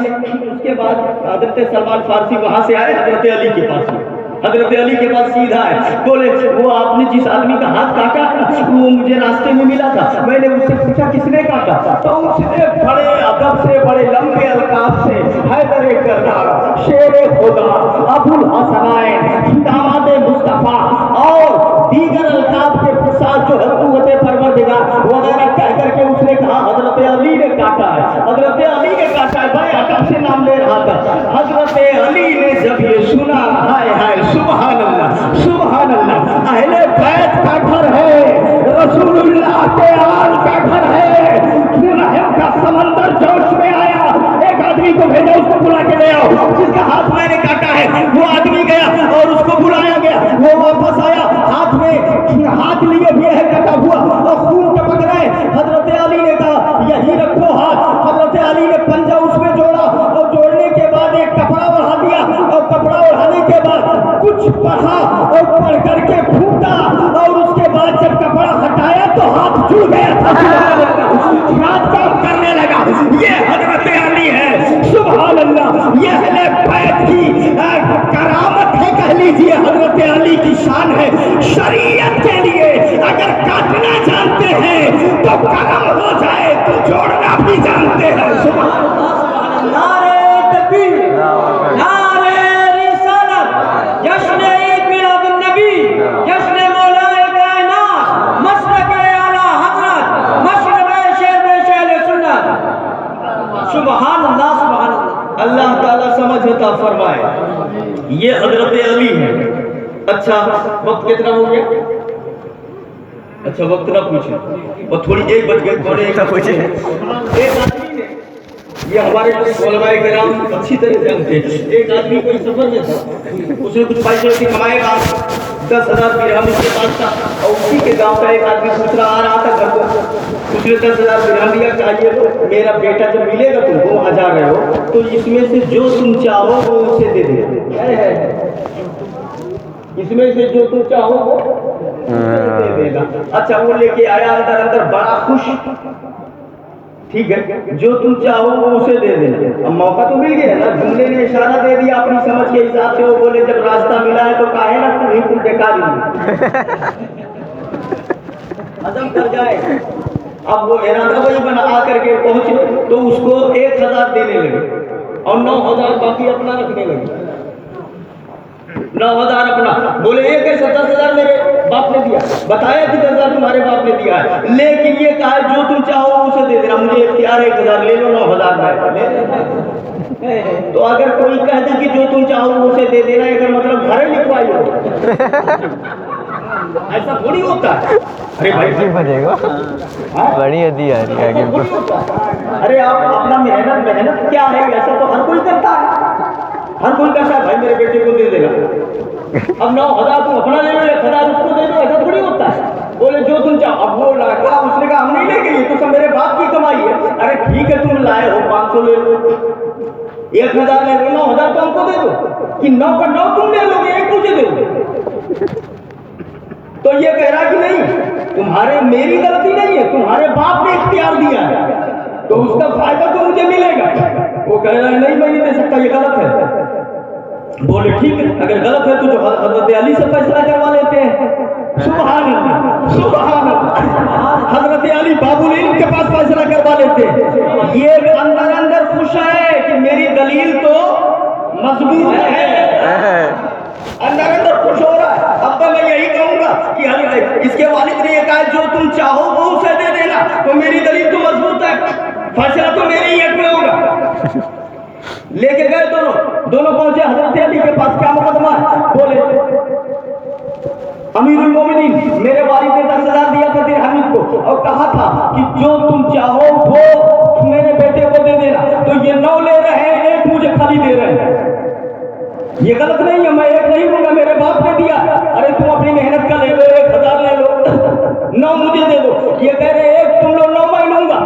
اس کے بعد حضرت سلمان فارسی وہاں سے آئے حضرت علی کے پاس. حضرت علی کے پاس سیدھا ہے, بولے وہ آپ نے جس آدمی کا ہاتھ کاٹا وہ مجھے راستے میں ملا تھا, میں نے اس سے پوچھا کس نے کاٹا, تو اس نے بڑے ادب سے بڑے لمبے القاب سے حیدر کرار, شیر خدا, ابو الحسنائن, داماد مصطفیٰ اور دیگر القاب کے ساتھ جو ہے قوت پروردگار وغیرہ کہہ کر کے اس نے کہا حضرت علی نے کاٹا ہے, حضرت علی نے کاٹا ہے. بھائی ادب سے نام لے رہا تھا. حضرت علی نے جب یہ سنا, ہائے ہائے سبحان اللہ, سبحان اللہ, اہل بیت کا گھر ہے, رسول اللہ کے آل کا گھر ہے, رحم کا سمندر جوش میں آیا. ایک آدمی کو بھیجا, اس کو بلا کے لے آؤ, جس کا ہاتھ میں نے کاٹا ہے. وہ آدمی گیا اور اس کو بلایا گیا, وہ واپس آیا, ہاتھ میں ہاتھ لیے ہوئے ہے کٹا ہوا اور خون ٹپک رہے. حضرت علی نے کہا یہی رکھو ہاتھ. حضرت علی نے پنجہ اس میں جوڑا اور جوڑنے کے بعد ایک کپڑا اڑا دیا, اور کپڑا اڑانے کے بعد کچھ پڑھا اور پڑھ کر کے پھوٹا, اور اس کے بعد جب کپڑا ہٹایا تو ہاتھ جڑ گیا تھا. ہاتھ کام کرنے لگا. یہ حضرت علی ہے. سبحان اللہ, یہ اہل بیت کی کرامت ہے, کہہ لیجیے حضرت علی کی شان ہے. شریعت کے لیے اگر کاٹنا جانتے ہیں تو کرم ہو جائے تو جوڑنا بھی جانتے ہیں. سبحان اللہ, نعرہ تکبیر, نعرہ رسالت, جشن عید میلاد النبی, جشن مولا کائنات, مسلک اعلیٰ حضرت, مشرب شیر اہل سنت. سبحان اللہ, سبحان اللہ. اللہ تعالیٰ سمجھ عطا فرمائے. یہ حضرت علی ہے. اچھا وقت کتنا ہو گیا؟ اچھا وقت نہ پوچھیں, اور تھوڑی 1 بج گئے, تھوڑے 1 پوچھیں. ایک آدمی نے, یہ ہمارے علماء کرام اچھی طرح جانتے ہیں, ایک آدمی کوئی سفر میں تھا, اس نے کچھ پیسے سے کمائے گا, 10,000 درہم اس کے پاس تھا, اور اسی کے گاؤں کا ایک آدمی پوچھ رہا آ رہا تھا گھر کو. اس نے 10,000 درہم دیا, چاہیے تو میرا بیٹا جب ملے گا تم کو, وہاں جا رہے ہو, تو اس میں سے جو تم چاہو وہ اسے دے دے. اس میں سے جو تم چاہو وہ دے دے گا. اچھا وہ لے کے آیا, اندر اندر بڑا خوش, ٹھیک ہے جو تم چاہو وہ اسے دے دینا. اب موقع تو مل گیا نا, جملے نے اشارہ دے دیا اپنی سمجھ کے حساب سے. وہ بولے جب راستہ ملا ہے تو کہا ہے نا تم ہی تم بیکار ہضم کر جائے. اب وہ ارادہ وہی بنا, آ کر کے پہنچے تو اس کو 1,000 دینے لگے اور 9,000 باقی اپنا رکھنے لگے. 9,000 اپنا, بولے یہ کیسے 10,000 میرے باپ نے دیا, بتایا کہ 10,000 تمہارے باپ نے دیا ہے, لیکن یہ کہا جو تم چاہو اسے دے دینا, مجھے اختیار ہے 1,000 لے لو, 9,000 میں لے لو. تو اگر کوئی کہہ دے کہ جو تم چاہو اسے دے دینا, اگر مطلب گھر لکھوائی ہو, ایسا تھوڑی ہوتا ہے. ارے بھائی بنے گا بڑی ہدی آ رہی ہے. ارے آپ اپنا محنت کیا ہے, ایسا تو ہر کوئی کرتا ہے, ہر کوئی کرتا ہے. بھائی میرے بیٹے کو دے دینا, اب 9,000 تم اپنا لے لو, 1,000 اس کو دے دو, ایسا تھوڑی ہوتا ہے. بولے جو تم چاہو. اب وہ لڑکا اس نے کہا ہم نہیں لے گے, یہ تو سب میرے باپ کی کمائی ہے. ارے ٹھیک ہے تم لائے ہو 500 لے لو, 1,000 لے لو, 9,000 تو ہم کو دے دو, کہ 9 کا 9 تم لے لو گے, 1 مجھے دے دو. تو یہ کہہ رہا کہ نہیں تمہارے, میری غلطی نہیں ہے, تمہارے باپ نے اختیار دیا ہے تو اس کا فائدہ تو مجھے ملے گا. وہ کہہ رہا ہے نہیں میں نہیں دے سکتا, یہ غلط ہے. بولے ٹھیک ہے اگر غلط ہے تو جو حضرت علی سے فیصلہ کروا لیتے ہیں. سبحان اللہ, سبحان اللہ. حضرت علی باب العلم کے پاس فیصلہ کروا لیتے ہیں. یہ اندر اندر خوش ہے کہ میری دلیل تو مضبوط ہے, اندر اندر خوش ہو رہا ہے. اب تو میں یہی کہوں گا کہ اس کے والد نے یہ کہا جو تم چاہو وہ اسے دے دینا, تو میری دلیل تو مضبوط ہے, فیصلہ تو میرے ہی حق میں ہوگا. لے کے گئے دونوں پہنچے حضرت علی کے پاس. کیا مقدمہ ہے؟ بولے امیر المومنین میرے والد نے 10,000 دیا تھا درہم کو, اور کہا تھا کہ جو تم چاہو وہ میرے بیٹے کو دے دینا, تو یہ 9 لے رہے ہیں, 1 مجھے خالی دے رہے ہیں. یہ غلط نہیں ہے, میں 1 نہیں دوں گا, میرے باپ نے دیا. ارے تم اپنی محنت کا لے لو, 1,000 لے لو, 9 मुझे दे दो। ये कह रहे एक तुम लो 9 मैं लूंगा।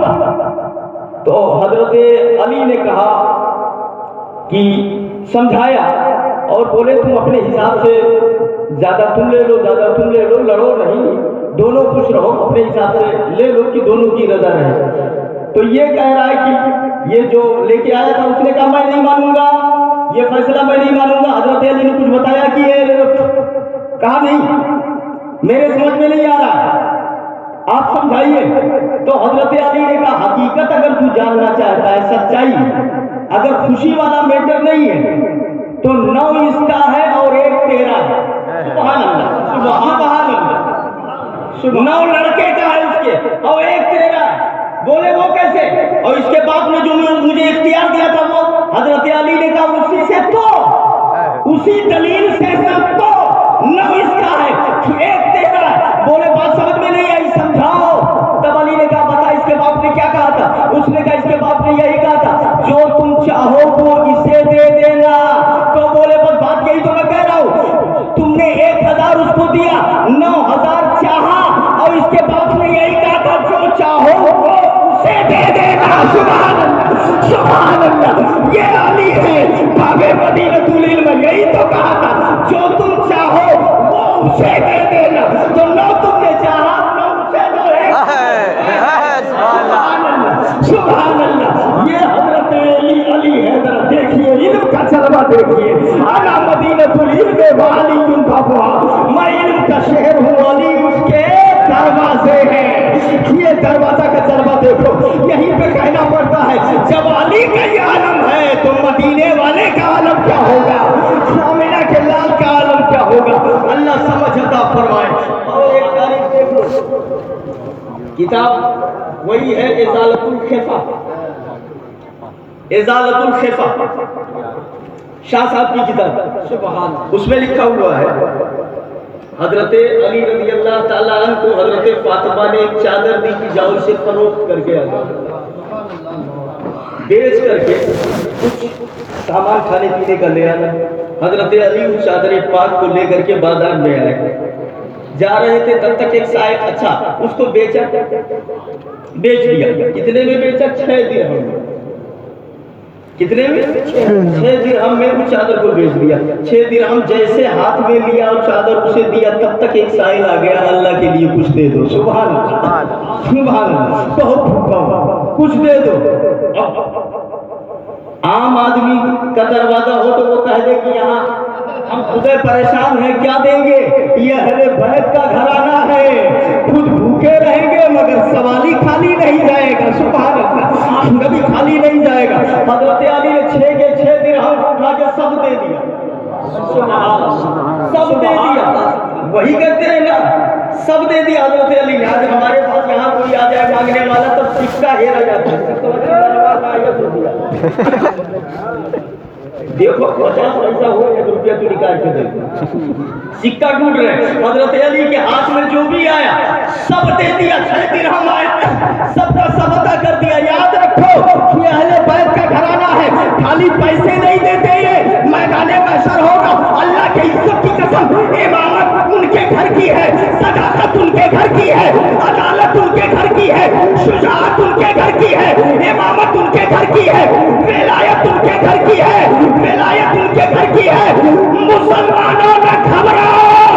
तो हजरत अली ने कहा कि समझाया और बोले तुम अपने हिसाब से ज्यादा तुम ले लो, ज्यादा तुम ले लो, लड़ो नहीं, दोनों खुश रहो, अपने हिसाब से ले लो कि दोनों की रजा रहे। तो ये कह रहा है कि ये जो लेके आया था उसने कहा मैं नहीं मानूंगा, ये फैसला मैं नहीं मानूंगा। हजरत अली ने कुछ बताया कि ये कहा नहीं, मेरे समझ में नहीं आ रहा, आप समझाइए। तो हजरत अली ने कहा हकीकत अगर तू जानना चाहता है, सच्चाई, अगर खुशी वाला मैटर नहीं है तो 9 इसका है और 1 तेरा है। सुभान अल्लाह, सुभान अल्लाह। 9 लड़के का है उसके और 1 तेरा है। बोले वो कैसे? और इसके बाप ने जो मुझे इख्तियार दिया था वो हजरत अली ने कहा उसी से तो, उसी दलील से सब तो 9 इसका है 1 तेरा है। बोले बात समझ में नहीं आई, समझाओ। तब अली ने कहा बता इसके बाप ने क्या कहा था? उसने कहा इसके बाप ने यही कहा था जो तुम चाहो वो इसे दे देना। तो बोले बस बात यही तो मैं कह रहा हूँ, तुमने 1000 उसको दिया, 9000 चाहा और इसके बाप ने यही कहा था जो चाहो वो उसे दे देना। सुभान अल्लाह, सुभान अल्लाह। ये अली है बाबे मदीनतुल इल्म, यही तो कहा था जो तुम चाहो वो उसे दे देना। तो 9 तुमने चाहा, 9 उसे दो। सुभान अल्लाह। ये हजरत अली है, जरा देखिए इल्म का जलवा देखिए। आना मदीनतुल इल्म वालियुन बाबुहा, मैं इल्म का शहर हूँ, अली उसके दरवाजे हैं। ये दरवाजा का जलवा देखो, यहीं पे कहना पड़ता है जब अली का ये आलम है तो मदीने वाले का आलम क्या होगा, आमिना के लाल का आलम क्या होगा। अल्लाह समझ अता फरमाए। और एक तारीख देख लो, किताब वही है इजालतुल खिफा, इजालतुल खिफा, शाह साहब की किताब। सुभान, उसमें लिखा हुआ है हजरत अली रज़ी अल्लाह ताला अन्हु को हजरत फातिमा ने एक चादर दी कि जाओ इसे फरोख्त करके आ जाओ, बेच करके कुछ सामान खाने पीने का ले आना। हजरत अली उस चादर पाक को लेकर के बाजार में आए, जा रहे थे तब तक एक साहिब अच्छा उसको बेच दिया। कितने में बेचा? 6 दिरहम में। कितने में? 6 दिरहम में उस चादर को बेच दिया। 6 दिरहम जैसे हाथ में लिया और चादर उसे दिया तब तक एक साहिल आ गया, अल्लाह के लिए कुछ दे दो। सुभान अल्लाह, सुभान अल्लाह, बहुत भूखा हूं, कुछ दे दो। आम आदमी का दरवाजा हो तो वो कह दे कि यहाँ हम खुद परेशान हैं, क्या देंगे? ये अहले बैत का घराना है, खुद भूखे रहेंगे मगर सवाली खाली नहीं जाएगा। सुभान अल्लाह, कभी खाली नहीं जाएगा। हजरत अली ने 6 के 6 दिरहम उठा के सब दे दिया। सब दे दिया, वही कहते हैं ना, सब दे दिया हजरत अली ने। आज हमारे पास यहाँ कोई आ जाए मांगने वाला तो सिक्का हेरा जाता है। देखो 50 पैसा हो 1 रुपया तो निकाल के देखो, सिक्का ढूंढ रहे। हजरत अली के हाथ में जो भी आया सब दे दिया। 6 दिरहम आया, सबका सब अदा कर दिया। याद रखो कि अहले बैत का घराना है, खाली पैसे नहीं देते, ये मैदाने महशर होगा। अल्लाह के इज्जत की कसम, इमामत उनके घर की है, सदाकत उनके घर की है, अदालत उनके घर की है, शुजाअत उनके घर की है, इमामत उनके घर की है, विलायत उनके घर की है, विलायत उनके घर की है। मुसलमानों न घबराओ,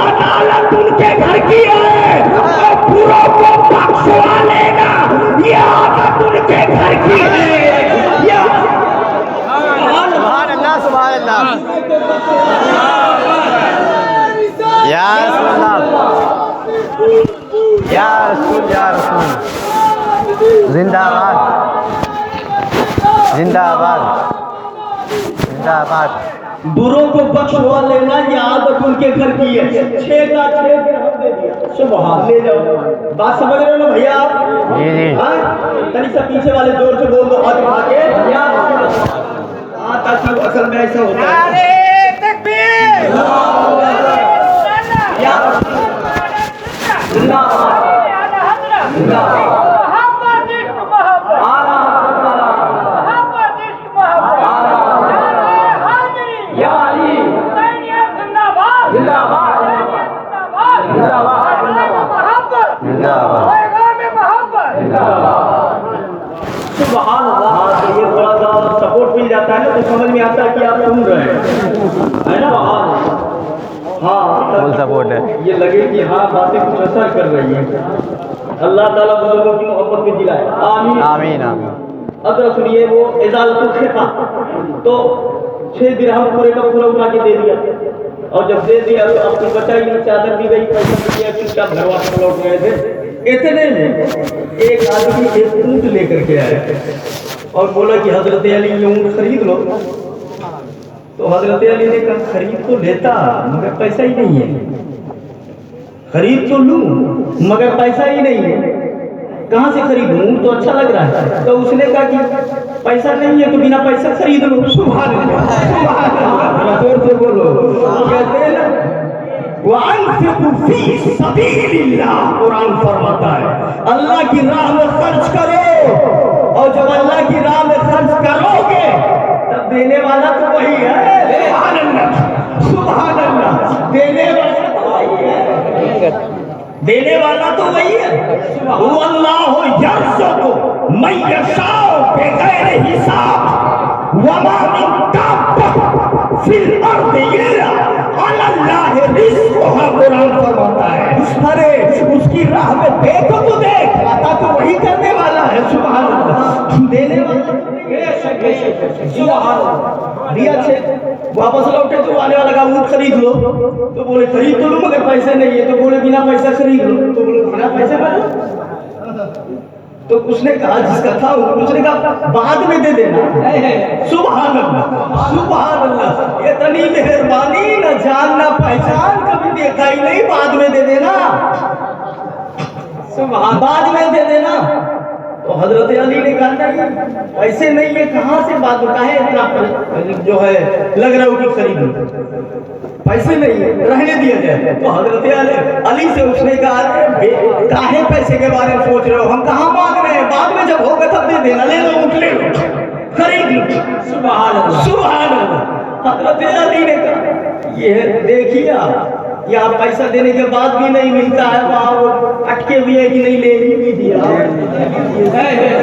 अदालत उनके घर की है, और बुरों को बख्शवा लेना ये आदत उनके घर की है। सुभान अल्लाह, सुभान अल्लाह, या रसूल अल्लाह, या रसूल, या रसूल। जिंदाबाद, जिंदाबाद, जिंदाबाद। बुरों को बख्शवा लेना ये आदत उनके घर की है। 6 का 6 दिरहम दे दिया। सुभान, ले जाओ। बात समझ रहे हो ना भैया आप? जी जी। तनी सा पीछे वाले जोर से बोल दो, हाथ उठा के। ताकि असल में ऐसा होता है। समझ में आता है कि आप सुन रहे हैं, है ना? हाँ, फुल सपोर्ट है। ये लगे कि हाँ बातें कुछ असर कर रही हैं। अल्लाह ताला बुजुर्गों की मोहब्बत में दिलाए, आमीन आमीन आमीन। अब जरा सुनिए, वो इजालतुल खिफा, तो 6 दिरहम पूरे का पूरा उठा के दे दिया, और जब दे दिया तो आपको बचा ही नहीं, चादर दी गई, पैसा भी दिया, चुपचाप घर वापस लौट गए थे। इतने में एक आदमी एक ऊँट लेकर के आया और बोला कि हजरत अली ये ऊँट खरीद लो। तो हजरत अली ने कहा खरीद तो लेता मगर पैसा ही नहीं है, खरीद तो लूं मगर पैसा ही नहीं है, कहाँ से खरीदूं? ऊँट तो अच्छा लग रहा है। तो उसने कहा कि पैसा नहीं है तो बिना पैसा खरीद लो। सुभान अल्लाह, सुभान अल्लाह, जोर से बोलो। कहते हैं ना वअनफिकू फी सबीलिल्लाह, कुरान फरमाता है अल्लाह की राह में खर्च करो, और जब अल्लाह की राह में खर्च करोगे तब देने वाला तो वही है। सुभान अल्लाह, सुभान अल्लाह, देने वाला तो वही है, देने वाला तो वही है। वल्लाहु यर्ज़ुक़ु मन यशाअ बिग़ैरि हिसाब वमा मिन दाब्बह फिल अर्दि इल्ला अलल्लाहि रिज़्क़ुहा, कुरान फरमाता है अरे उसकी राह में देखो तो देख, अता तो वही करने वाला है। सुभान अल्लाह, देने वाला दिया छे, वापस लौटे तो आने वाला का ऊँट खरीद लो, तो बोले खरीद तो लूं मगर पैसे नहीं है, तो बोले बिना पैसा खरीद लो, तो बोले बिना पैसे का लो। तो उसने कहा जिसका था उसने कहा बाद में दे देना। सुभान अल्लाह, सुभान अल्लाह, इतनी मेहरबानी, न जान न पहचान, कभी देखा ही नहीं, बाद में दे देना, सुभान, बाद में दे देना। तो हजरत अली ने कहा नहीं ऐसे नहीं है, कहाँ से बात है, इतना जो है लग रहा हो कि खरीद लो, पैसे नहीं है, रहने दिया जाए। तो हजरत अली से उसने कहा काहे पैसे के बारे में सोच रहे हो, हम कहाँ मांग रहे हैं, बाद में जब होगा तब दे देना, ले लो ऊँट ले लो, खरीद लो। सुभान अल्लाह, सुभान अल्लाह। हजरत अली ने कहा ये देखिए यहाँ पैसा देने के बाद भी नहीं मिलता है, वहाँ वो अटके हुए है कि नहीं, ले भी दिया।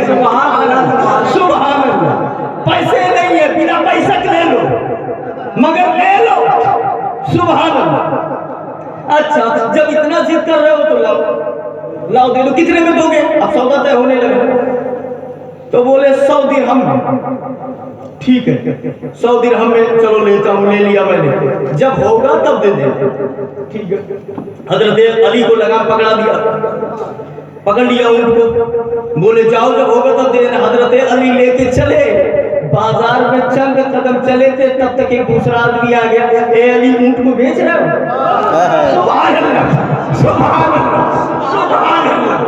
सुभान अल्लाह, सुभान अल्लाह, पैसे नहीं है, बिना पैसा के ले लो मगर ले लो। सुभान अल्लाह। अच्छा जब इतना जिद कर रहे हो तो लाओ, लाओ दे लो, कितने में दोगे? अब सौदा तय होने लगा, तो बोले 100 दिरहम। ठीक है 100 दिरहम में चलो लेता हूँ, ले लिया मैंने, जब होगा तब दे दे। ठीक है, हजरत अली को लगा पकड़ा दिया, पकड़ लिया ऊँट को, बोले जाओ जब होगा तब दे देना। हजरत अली लेके चले, बाजार में चंद कदम चले थे तब तक एक दूसरा आदमी आ गया, ए अली ऊँट को बेच रहे हो? सुभान अल्लाह, सुभान अल्लाह, सुभान अल्लाह,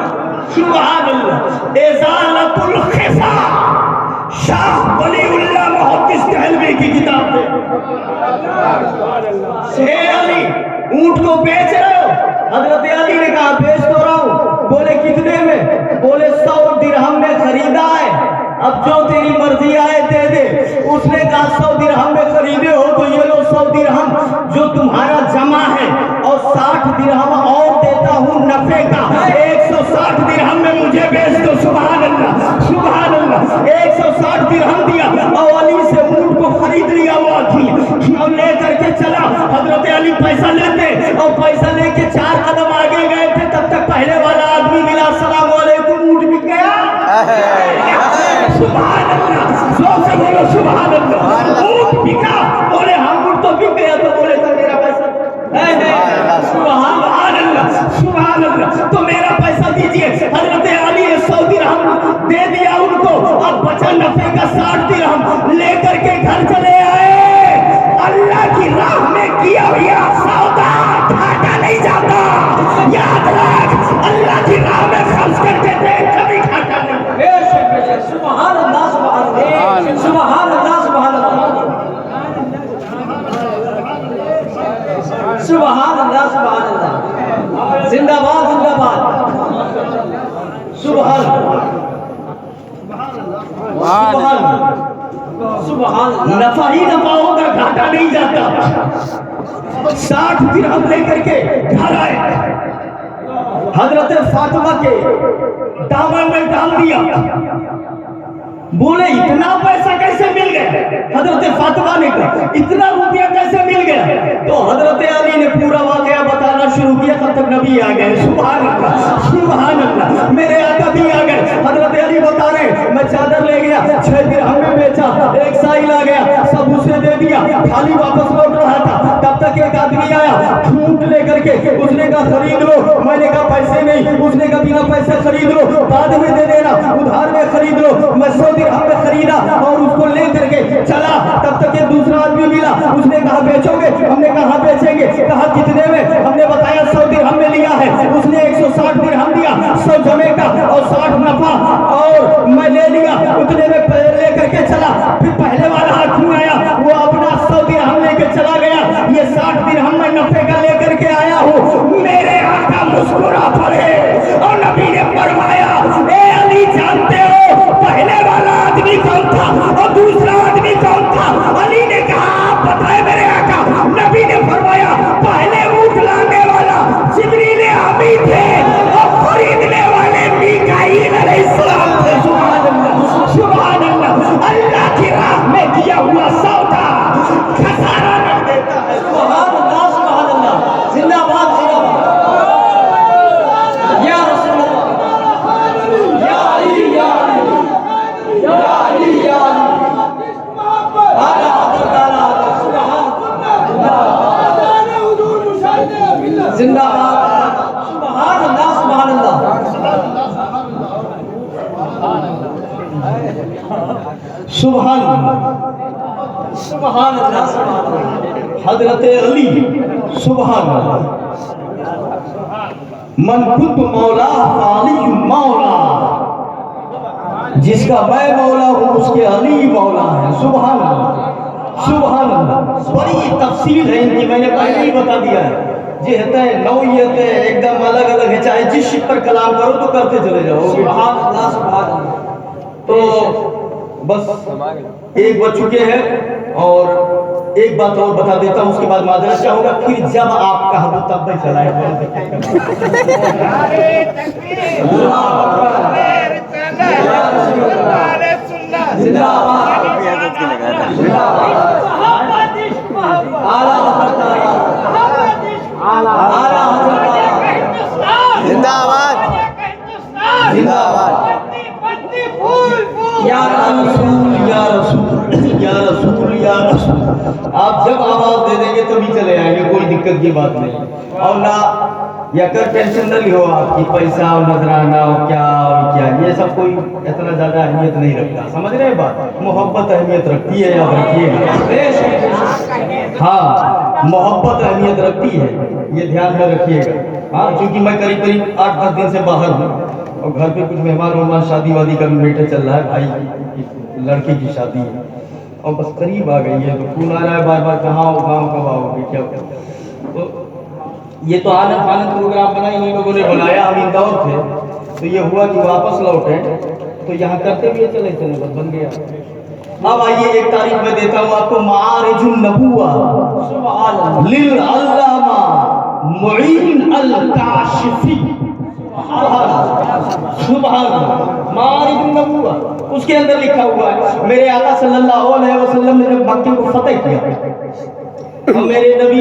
सुभान अल्लाह। इज़ालतुल खिफा, शाह वलीउल्लाह मुहद्दिस दहलवी की किताब है। ए अली ऊँट को बेच रहे हो? हजरत अली ने कहा बेच तो रहा हूँ। बोले कितने में? बोले 100 दिरहम में खरीदा है, अब जो तेरी मर्जी आए दे दे। उसने कहा 100 दिरहम में खरीदे हो तो ये लो 100 दिरहम जो तुम्हारा जमा है, और 60 दिरहम और देता हूँ नफे का, 160 दिरहम में मुझे बेच दो। सुभान अल्लाह, सुभान अल्लाह, 160 दिरहम दिया और अली से ऊँट को खरीद लिया वो आदमी, और ले करके चला। हजरत अली पैसा लेते और पैसा लेके 4 कदम आगे गए थे, तब तक पहले वाला आदमी मिला, अस्सलाम वालेकुम, ऊँट बिक गया। सुभान अल्लाह, जोर से बोलो सुभान अल्लाह। ऊँट बिका, बोले हम ऊँट तो बिक गया, तो बोले तो मेरा पैसा। सुभान अल्लाह, सुभान अल्लाह, तो मेरा पैसा दीजिए। हजरत अली ने 100 दिरहम दे दिया उनको, अब बचा नफे का 60 दिरहम, लेकर के घर चले आए। अल्लाह की राह में किया हुआ सौदा घाटा नहीं जाता, याद रख, अल्लाह की राह में खर्च करके दे कभी घाटा नहीं। सुभान अल्लाह, सुभान अल्लाह, सुभान अल्लाह, सुभान अल्लाह, सुभान अल्लाह, सुभान अल्लाह, जिंदाबाद जिंदाबाद, सुभान सुभान, नफा ही नफा होगा, घाटा नहीं जाता। 60 दिरहम लेकर के घर आए, हजरत फातिमा के दामन में डाल दिया। बोले इतना पैसा कैसे मिल गया? حضرت فاطمہ نے کہا اتنا روپیہ کیسے مل گیا؟ تو حضرت علی نے پورا واقعہ بتانا شروع کیا، تب تک نبی آ گئے. سبحان اللہ سبحان اللہ، میرے آقا بھی آ گئے. حضرت علی بتا رہے میں چادر لے گیا 6 درہم میں بیچا، ایک سائل آ گیا سب اسے دے دیا، خالی واپس لوٹ رہا تھا. تب تک ایک آدمی آیا جھوٹ لے کر کے، اس نے کہا خرید لو. میں نے کہا پیسے نہیں. اس نے کہا بنا پیسے خرید لو، بعد میں دے دینا، ادھار میں خرید لو. میں 100 درہم میں خریدا اور اس کو لے کر کے چلا. تب تک ایک دوسرا آدمی ملا، اس نے کہا بیچو گے؟ ہم نے کہا بیچیں گے. کہا کتنے میں؟ ہم نے بتایا 100 درہم میں لیا ہے. اس نے 160 درہم دیا، 100 جمع کا اور 60 نفع، اور میں لے لیا. اتنے میں لے کر کے چلا. پھر پہلے والا آدمی آیا، وہ اپنا 100 درہم لے کے چلا گیا. یہ 60 درہم میں نفع کا لے کر کے آیا ہوں. میرے آقا مسکرا پڑے اور نبی نے فرمایا اے علی جانتے ہو پہلے والا آدمی کون تھا اور دوسرا آدمی کون تھا؟ علی نے کہا آپ بتائے میرے آقا. نبی نے فرمایا پہلے اونٹ لانے والا جبریل امین تھے اور خریدنے والے میکائیل علیہ السلام تھے. سبحان اللہ سبحان اللہ، اللہ کی راہ میں کیا ہوا سودا خسارہ نہ دیتا ہے. سبحان اللہ سبحان اللہ، زندہ باد زندہ باد. یا رسول اللہ، یا علی یا علی یا علی یا علی، اعلیٰ حضرت اعلیٰ حضرت. سبحان اللہ زندہ باد. سبحان اللہ سبحان اللہ. سبحان اللہ سبحان اللہ سبحان اللہ. حضرت علی سبحان اللہ. من کنت مولا فعلی مولا، جس کا میں مولا ہوں اس کے علی مولا ہے. سبحان اللہ سبحان اللہ. بڑی تفصیل ہے ان کی، میں نے پہلے ہی بتا دیا ہے. جہت ہے نوعیت ہے ایک دم الگ الگ ہے، چاہے جس شپ پر کلام کرو تو کرتے چلے جاؤ. سبحان اللہ سبحان اللہ. تو بس ایک بج چکے ہیں اور ایک بات اور بتا دیتا ہوں، اس کے بعد معذرت چاہوں گا. پھر جب آپ کہا تو تب میں چلائے. زندہ آباد زندہ آباد. یا رسول یا رسول یا رسول یا رسول. آپ جب آواز دے دیں گے تبھی چلے آئیں گے، کوئی دقت کی بات نہیں. اور نہ یا کر ٹینشن نہ لو آپ کی پیسہ اور نذرانہ اور کیا اور کیا، یہ سب کوئی اتنا زیادہ اہمیت نہیں رکھتا. سمجھ رہے ہیں بات؟ محبت اہمیت رکھتی ہے، یاد رکھیے گا. ہاں محبت اہمیت رکھتی ہے، یہ دھیان میں رکھیے گا. ہاں چونکہ میں قریب 8-10 دن سے باہر ہوں اور گھر پہ کچھ مہمان شادی وادی کا بھی میٹر چل رہا ہے. بھائی لڑکے کی شادی ہے اور بس قریب آ گئی ہے تو فون آ رہا ہے بار بار کہاں ہو، گاؤں کب آؤ گے، کیا. تو یہ تو آنند پروگرام بنا ہی لوگوں نے بنایا، ہم اندور تھے تو یہ ہوا کہ واپس لوٹے تو یہاں کرتے بھی چلے بس بن گیا. اب آئیے ایک تاریخ میں دیتا ہوں آپ کو. معارج النبوہ للعلامہ معین الکاشفی. سبحان اللہ. معارج النبوہ اس کے اندر لکھا ہوا ہے میرے آقا صلی اللہ علیہ وسلم نے جب مکے کو فتح کیا تو میرے نبی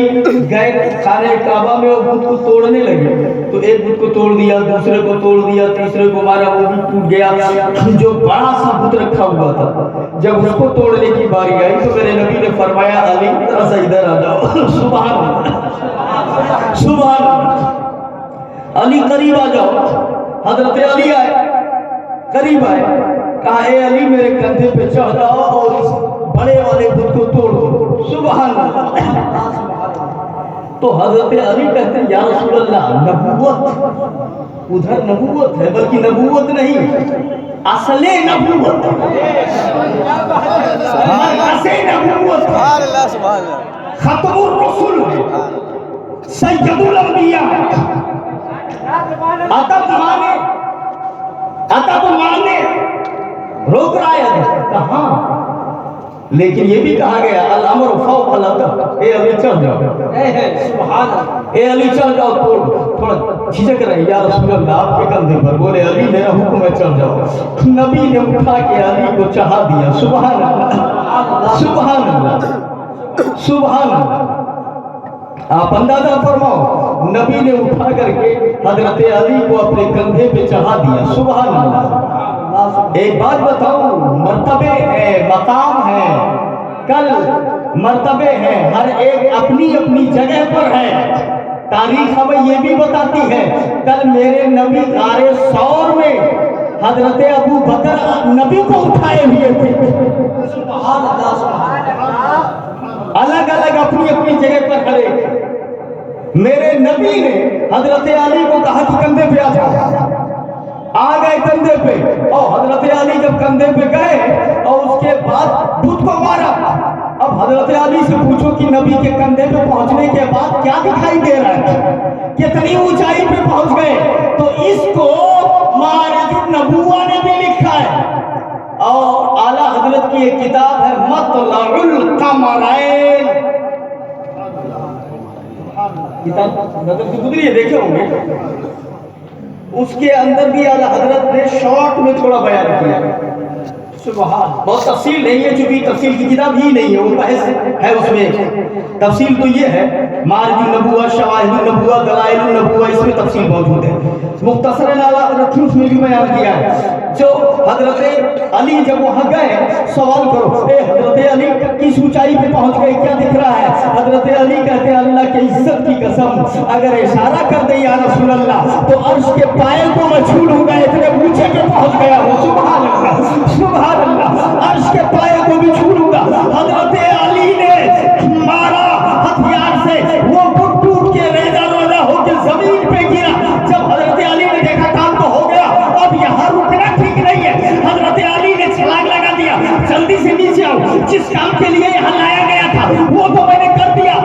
گئے خانہ کعبہ میں اور بت کو توڑنے لگے. تو ایک بت کو توڑ دیا، دوسرے کو توڑ دیا، تیسرے کو مارا، وہ بھی ٹوٹ گیا. جو بڑا سا بت رکھا ہوا تھا جب اس کو توڑنے کی باری آئی تو میرے نبی نے فرمایا علی ذرا سا ادھر آ جاؤ. سبحان اللہ سبحان اللہ. علی قریب آ جاؤ. حضرت علی آئے، قریب آئے، کہا اے علی میرے کندھے پہ چڑھ جاؤ اور اس بڑے والے بت کو توڑ دو. سبحان اللہ. تو حضرت علی کہتے ہیں یا رسول اللہ نبوت ادھر نبوت ہے، بلکہ نبوت نہیں اصل نبوت، اصل نبوت ختم الرسل سید الانبیاء. ادب مانے روک رہا ہے کہاں، لیکن یہ بھی کہا گیا الامر فوق الادب. اے علی چڑھ جاؤ، سبحان اللہ. اے علی چڑھ جاؤ. تھوڑا جھجک رہے یا رسول اللہ آپ کے کندھے پر. بولے علی میرا حکم ہے چڑھ جاؤ. نبی نے اٹھا کے علی کو چڑھا دیا. سبحان اللہ सुभान अल्लाह, सुभान अल्लाह। आप अंदाजा फरमाओ, नबी ने उठा करके हजरत अली को अपने कंधे पे चढ़ा दिया। सुभान अल्लाह। एक बात बताऊं, मर्तबे है, मकाम है, कल मर्तबे हैं, हर एक अपनी अपनी जगह पर है। तारीख हमें ये भी बताती है, कल मेरे नबी गारे सौर में हजरत अबू बकर नबी को उठाए हुए थे। अलग अलग अपनी अपनी जगह पर खड़े। मेरे नबी ने हजरत अली को कहा कि कंधे पे आ जाओ। आ गए कंधे पे, और हजरत अली जब कंधे पे गए और उसके बाद बुत को मारा। अब हजरत अली से पूछो कि नबी के कंधे पे पहुंचने के बाद क्या दिखाई दे रहा है, कितनी ऊंचाई पे पहुंच गए। तो इसको मारिजुन नबुव्वा ने भी लिखा है, और आला हजरत की एक किताब है मतलउल कमरैन, किताब नजर से गुजरी है, देखे होंगे। उसके अंदर भी आला हजरत ने शॉर्ट में थोड़ा बयान किया। सुभान, बहुत तफसील नहीं है, चूंकि तफसील की किताब ही नहीं है, वो बहस है उसमें। तफसील तो ये है, मारिजुन नबुव्वा, शवाहिदुन नबुव्वा, दलाइलुन नबुव्वा, इसमें तफसील मौजूद है। मुख्तसरन आला हजरत ने उसमें भी बयान किया है। जो हजरत अली जब वहां गए, सवाल करो, ए हजरत अली किस ऊंचाई पे पहुंच गए, क्या दिख रहा है? हजरत अली कहते हैं, अल्लाह के इज्जत की कसम, अगर इशारा कर दे या रसूल अल्लाह, तो अर्श के पाए को मैं छू लूंगा, इतने ऊंचे पे पहुंच गया हूं। सुभान अल्लाह, सुभान अल्लाह, अर्श के पाए को भी छू लूंगा। हजरत अली ने मारा हथियार से, वो बुत टूट के रेजा रोजा होकर जमीन पे गिरा। जब हजरत अली ने देखा काम तो हो गया, अब यहाँ रुकना ठीक नहीं है, हजरत अली ने छलांग लगा दिया, जल्दी से नीचे आओ, जिस काम के लिए यहाँ लाया गया था वो तो मैंने कर दिया।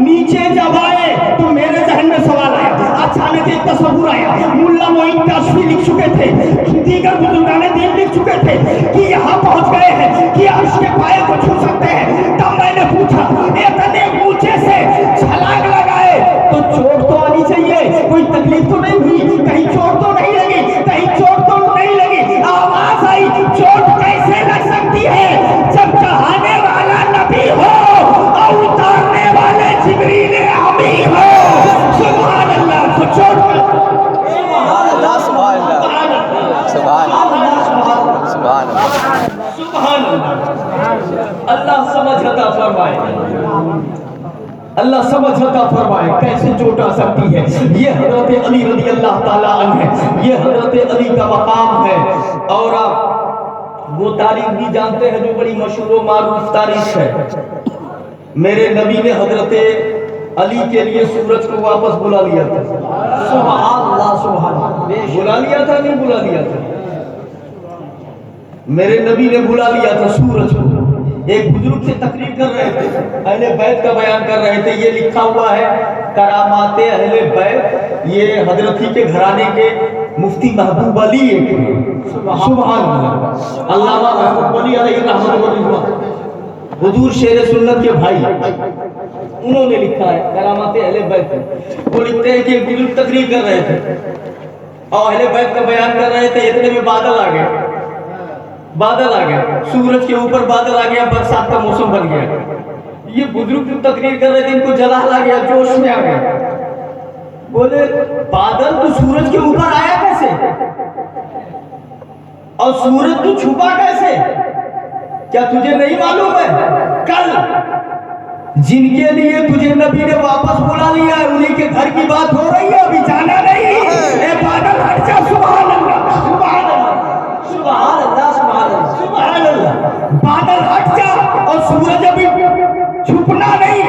नीचे जब आए तो मेरे जहन में सवाल आया, अचानक एक तस्वुर आया, मुल्ला मोइन काशफी लिख चुके थे, दीगर बुजुर्गाने दीन लिख चुके थे कि यहाँ पहुंच गए हैं कि अर्श के पाए को छू सकते हैं। तब मैंने पूछा, इतने ऊंचे से छलांग लगाए तो चोट तो आनी चाहिए, कोई तकलीफ तो नहीं हुई, कहीं चोट तो नहीं लगी, कहीं चोट तो नहीं लगी। आवाज आई, चोट कैसे लग सकती है जब चढ़ाने वाला नबी हो और उतारने वाले जिब्रील अमीन हो। सुभान अल्लाह, तो चोट सुभान अल्लाह, सुभान अल्लाह, सुभान अल्लाह, सुभान अल्लाह, सुभान अल्लाह। अल्लाह समझ अता फरमाए, अल्लाह समझ अता फरमाए, कैसे चोट आ सकती है। ये हजरत अली रज़ी अल्लाह ताला अन्हु है, ये हजरत अली का मकाम है। और आप वो तारीख भी जानते हैं जो बड़ी मशहूर व मारूफ तारीख है। मेरे नबी ने हजरत अली के लिए सूरज को वापस बुला लिया था। सुभान अल्लाह, सुभान अल्लाह, बुला लिया था, नहीं बुला लिया था, मेरे नबी ने बुला लिया था सूरज को। एक बुजुर्ग से तकरीर कर रहे थे, अहले बैत का बयान कर रहे थे। ये लिखा हुआ है करामाते अहले बैत, ये हजरत ही के घराने के मुफ्ती महबूब अली एक, सुभान अल्लाह, अल्लामा महबूब अली अलैहि रहमत व रिज़वान, हुजूर शेर सुन्नत के भाई, उन्होंने लिखा है करामाते अहले बैत। वो लिखते हैं कि एक बुजुर्ग तकरीर कर रहे थे और अहले बैत का बयान कर रहे थे, इतने में बादल आ गए, बादल आ गया, सूरज के ऊपर बादल आ गया, बरसात का मौसम बन गया। ये बुजुर्ग जो तकरीर कर रहे थे, इनको जलाल आ गया, जोश में आ गया। बोले, बादल तो सूरज के ऊपर आया कैसे, और सूरज तो छुपा कैसे? क्या तुझे नहीं मालूम है, कल जिनके लिए तुझे नबी ने वापस बुला लिया है, उन्हीं के घर की बात हो रही है, अभी जाना नहीं। ए बादल हट जा। सुभान अल्लाह, सुभान अल्लाह, सुभान अल्लाह, सुभान अल्लाह। बादल हट जा, और सूरज अभी छुपना नहीं,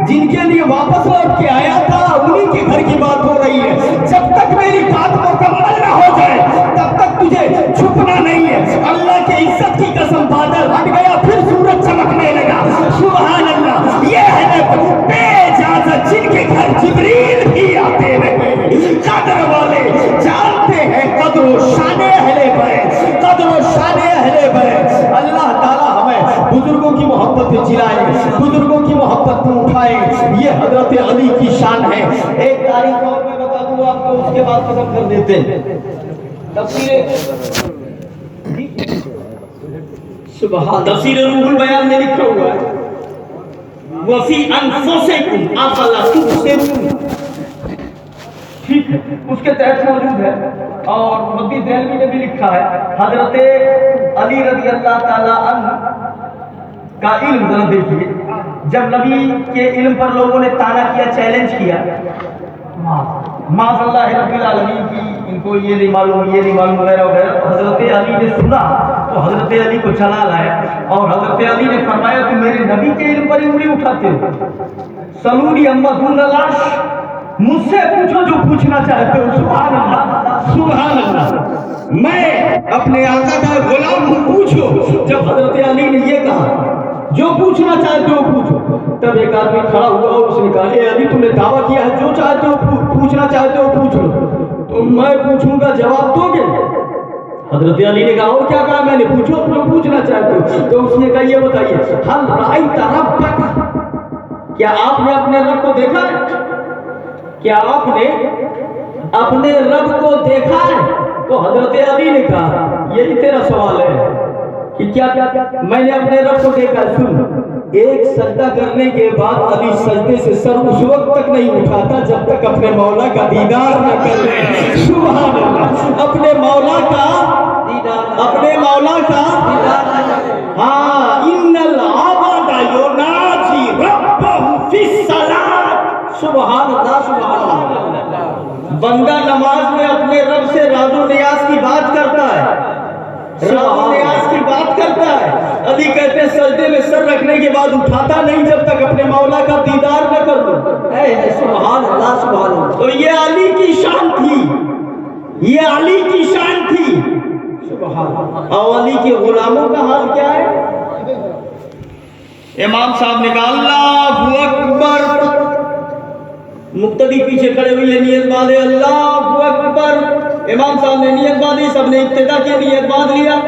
जिनके लिए वापस लौट के आया था उन्हीं के घर की बात हो रही है। जब तक मेरी बात मुकम्मल ना हो जाए तब तक तुझे छुपना नहीं है। अल्लाह के इज्जत की कसम, बादल हट गया, फिर सूरज चमकने लगा। सुभान अल्लाह। ये है बेइजाजत जिनके घर जिब्रील भी आते नहीं। कदर वाले जानते हैं कदर शाने अहले बैत, कदर शाने अहले बैत। अल्लाह ताला हमें बुजुर्गों की मोहब्बत में जिलाए, बुजुर्गों की मोहब्बत में उठाए। ये हजरत अली की शान है। एक तारीख और मैं बता दूं आपको, उसके बाद खत्म कर देते हैं। तफसीर सुभान तफसीर रूहुल बयान में लिखा हुआ है वफी अनफुसिकुम अफला तुबसिरून। ठीक है, उसके तहत मौजूद है। और मुहद्दिस देहलवी ने भी लिखा है, हजरत अली रज़ी अल्लाह ताला अन्हु का इल्म जरा देखिए, जब नबी के इल्म पर लोगों ने ताना किया, चैलेंज किया, माज़अल्लाह रब्बिल आलमीन की इनको ये नहीं मालूम, ये नहीं मालूम वगैरह वगैरह, तो हजरत अली ने सुना, तो हजरत अली को चला लाया और हजरत अली ने फरमाया कि मेरे नबी के इल्म पर उंगली उठाते हो, सलूनी अम्मा दून लाश, मुझसे पूछो जो पूछना चाहते हो। सुभान अल्लाह, सुभान अल्लाह, मैं अपने आका का गुलाम हूँ, पूछो। जब हजरत अली ने ये कहा जो पूछना चाहते हो पूछो, तब एक आदमी खड़ा हुआ और उसने कहा, ए अली तुमने दावा किया है जो चाहते हो पूछना चाहते हो पूछ लो। तो मैं पूछूंगा जवाब दोगे? हजरत अली ने कहा, और क्या कहा मैंने? पूछो जो पूछना चाहते हो। तो उसने कहा, ये बताइए, हल राइत रब्बक, क्या आपने अपने रब को देखा है? क्या आपने अपने रब को देखा है? तो हजरत अली ने कहा, यही तेरा सवाल है कि क्या मैंने अपने रब को देखा? सुन, एक सजदा करने के बाद अली सजदे से सर उस वक्त तक नहीं उठाता जब तक अपने मौला का दीदार न कर ले। सुभान अल्लाह, अपने मौला का हाँ, इन्नल आबदा युनाजी रब्बहु फिस्सलात। सुभान अल्लाह, सुभान अल्लाह, बंदा नमाज में अपने रब से राजो नियाज की बात करता है, राजो नियाज की बात करता है। अली कहते हैं सजदे में सर रखने के बाद उठाता नहीं जब तक अपने मौला का दीदार न कर लो। सुभान अल्लाह, सुभान अल्लाह। तो ये अली की शान थी, ये अली की शान थी। सुभान अल्लाह। और अली के गुलामों का हाल क्या है? इमाम साहब ने कहा, अल्लाहु अकबर, मुक्तदी पीछे खड़े हुए नियत बांधे, अल्लाहु अकबर। इमाम साहब ने नियत बांधी, सबने इब्तिदा की नियत बांध लिया।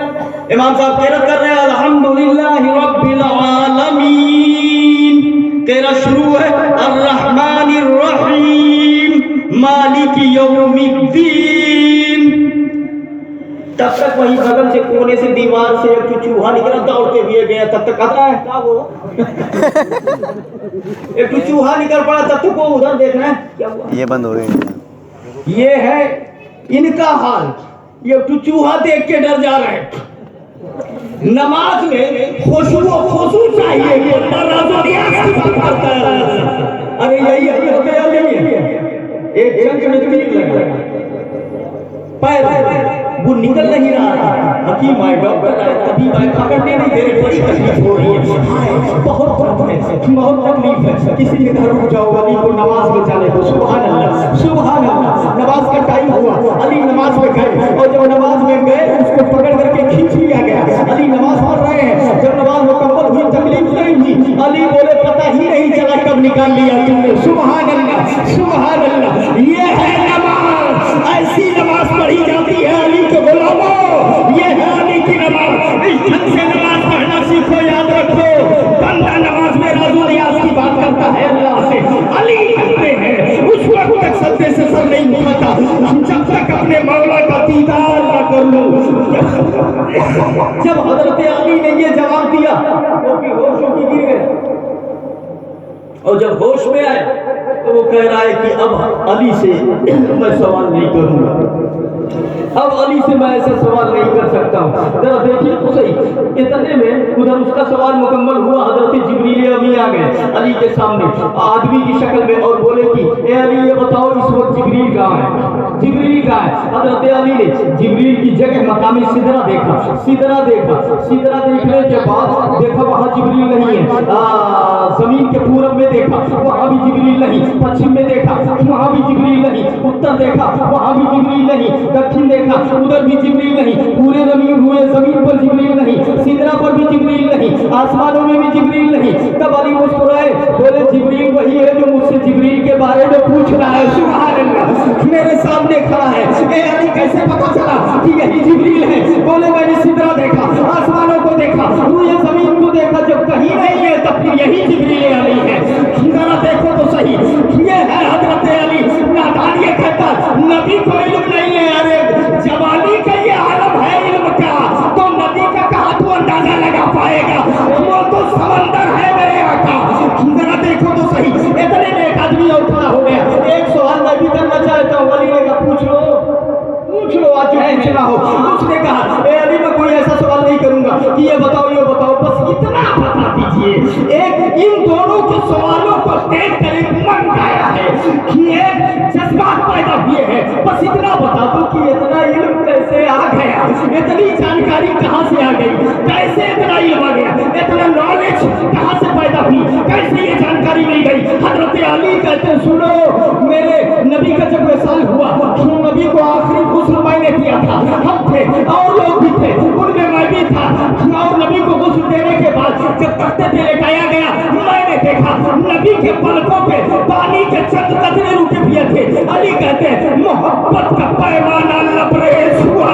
इमाम साहब किरत कर रहे हैं, अल्हम्दुलिल्लाहि रब्बिल आलमीन। किरत शुरू है, अर्रहमानिर रहीम मालिकी यौमिद्दीन। तब तक वहीं बगल से कोने से दीवार से एक चूहा निकला, दौड़ते हुए गया। तब तक आता है क्या वो एक चूहा निकल पड़ा, तब तक वो उधर देख रहे हैं क्या हुआ, ये बंद हो गई। ये है इनका हाल। ये चूहा देख के डर जा रहे हैं। नमाज में खुशू चाहिए, ये राजो नियाज़ की बात करता है। अरे यही एक जंग में तीर लगा, पैर वो निकल नहीं रहा था। हकीम आए, डॉक्टर आए, तबीब आए, पकड़ने नहीं दे रहे, बड़ी तकलीफ हो रही है, बहुत दर्द है, बहुत तकलीफ है। किसी के घर रुक जाओ, अली को नमाज में जाने दो। सुभान अल्लाह, सुभान अल्लाह। नमाज का टाइम हुआ, अली नमाज में गए, और जब नमाज में गए उसको पकड़ करके खींच लिया गया। अली नमाज पढ़ रहे हैं, जब नमाज मुकम्मल हुई, तकलीफ नहीं हुई, अली बोले, पता ही नहीं चला कब निकाल लिया तुमने। सुभान अल्लाह, सुभान अल्लाह। ये है नमाज, ऐसी नमाज पढ़ी जाती है अली के गुलामों। ये है अली की नमाज। इस ढंग से नमाज पढ़ना सीखो, याद रखो। बंदा नमाज में राजो नियाज़ की बात करता है अल्लाह से, अली कहते हैं उस वक्त तक सजदे से सर नहीं उठाता जब तक अपने मौला का दीदार न कर लो। जब हजरत अली ने ये जवाब दिया तो भी होशों की गिर गए, और जब होश में आए तो वो कह रहा है कि अब अली से मैं सवाल नहीं करूंगा, अब अली से मैं ऐसा सवाल नहीं कर सकता हूँ। जरा देखिए तो सही, इतने में उधर उसका सवाल मुकम्मल हुआ। हजरत जिब्रील अमी आ गए अली के सामने आदमी की शक्ल में, और बोले कि ए अली ये बताओ इस वक्त जिब्रील कहाँ है? जिब्रील कहाँ है? हजरत अली ने जिब्रील की जगह मकामी सिदरा देखा, सिदरा देखा, सिदरा देखने के बाद देखा वहाँ जिब्रील नहीं है। जमीन के पूरब में देखा, वहाँ भी जिब्रील नहीं। पश्चिम में देखा, वहाँ भी जिब्रील नहीं। उत्तर देखा, वहाँ भी जिब्रील नहीं। दक्षिण देखा, उधर भी जिब्रील नहीं। पूरे जमीन हुए, जमीन पर जिब्रील नहीं, सिदरा पर भी जिब्रील नहीं, आसमानों में भी जिब्रील नहीं। तब अली मुस्कुराए, बोले जिब्रील वही है जो मुझसे जिब्रील के बारे में पूछ रहा है। सुभान अल्लाह, मेरे सामने खड़ा है। ए अली कैसे पता चला कि यही जिब्रील है? बोले मैंने सिदरा देखा, आसमानों को देखा, पूरे जमीन को देखा, जब कहीं नहीं है तब फिर यही जिब्रील अली है। जरा देखो तो सही, ये है हजरत अली। नादान ये कहता नबी को इल्म नहीं है, अरे जवानी का ये आलम है इल्म का, तो नबी का कहा तो अंदाजा लगा। کیے. ایک ان دونوں کے سوالوں کو دیکھ کر ایک من گایا ہے کہ ایک جذبات پیدا ہوئے ہیں. بس اتنا بتا دو کہ اتنا علم کیسے آ گیا, اتنی جانکاری کہاں سے آ گئی, کیسے اتنا علم آ گیا, اتنا نالج کہاں سے پیدا ہوئی, کیسے یہ جانکاری نہیں گئی. حضرت علی کہتے ہیں سنو, میرے نبی کا جب وصال ہوا, نبی کو آخری غسل میں نے دیا تھا, ہم تھے اور لوگ بھی تھے, ان میں میں بھی تھا, اور نبی کو غسل دینے کے بعد جب تختے پہ لٹایا گیا, میں نے دیکھا نبی کے پلکوں پہ پانی کے چند قطرے رکے ہوئے تھے. علی کہتے ہیں محبت کا پیمانہ لبریز ہوا,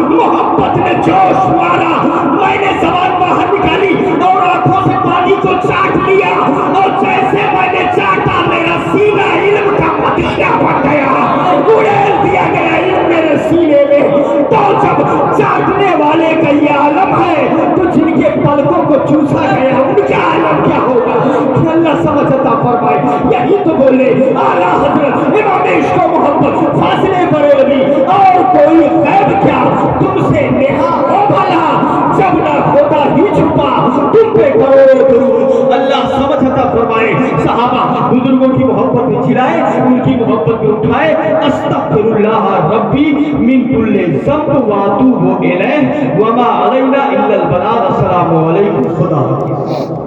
محبت نے جوش مارا, میں نے زبان باہر نکالی اور آنکھوں سے پانی کو چاٹ لیا, اور جیسے میں نے چاٹا میرا سینہ علم کا مدینہ بن گیا, اڑیل دیا گیا علم میرے سینے میں. تو جب چاٹنے والے کا یہ عالم ہے تو جن کے پلکوں کو چوسا گیا ان کا عالم کیا ہوگا. اللہ سمجھ عطا فرمائے. یہی تو بولے اعلیٰ حضرت امام عشق و محبت فاضل بریلوی, اور کوئی غیب کیا تم سے نہا ہو بھلا, جب نہ ہوتا ہی چھپا تم پہ کرو درود. اللہ سمجھ عطا فرمائے. صحابہ بزرگوں کی محبت میں چلائے, ان کی محبت میں اٹھائے. استغفر اللہ ربی من کل ذنب واتوب الیہ وما علینا الا البلاغ. السلام علیکم. خدا حافظ.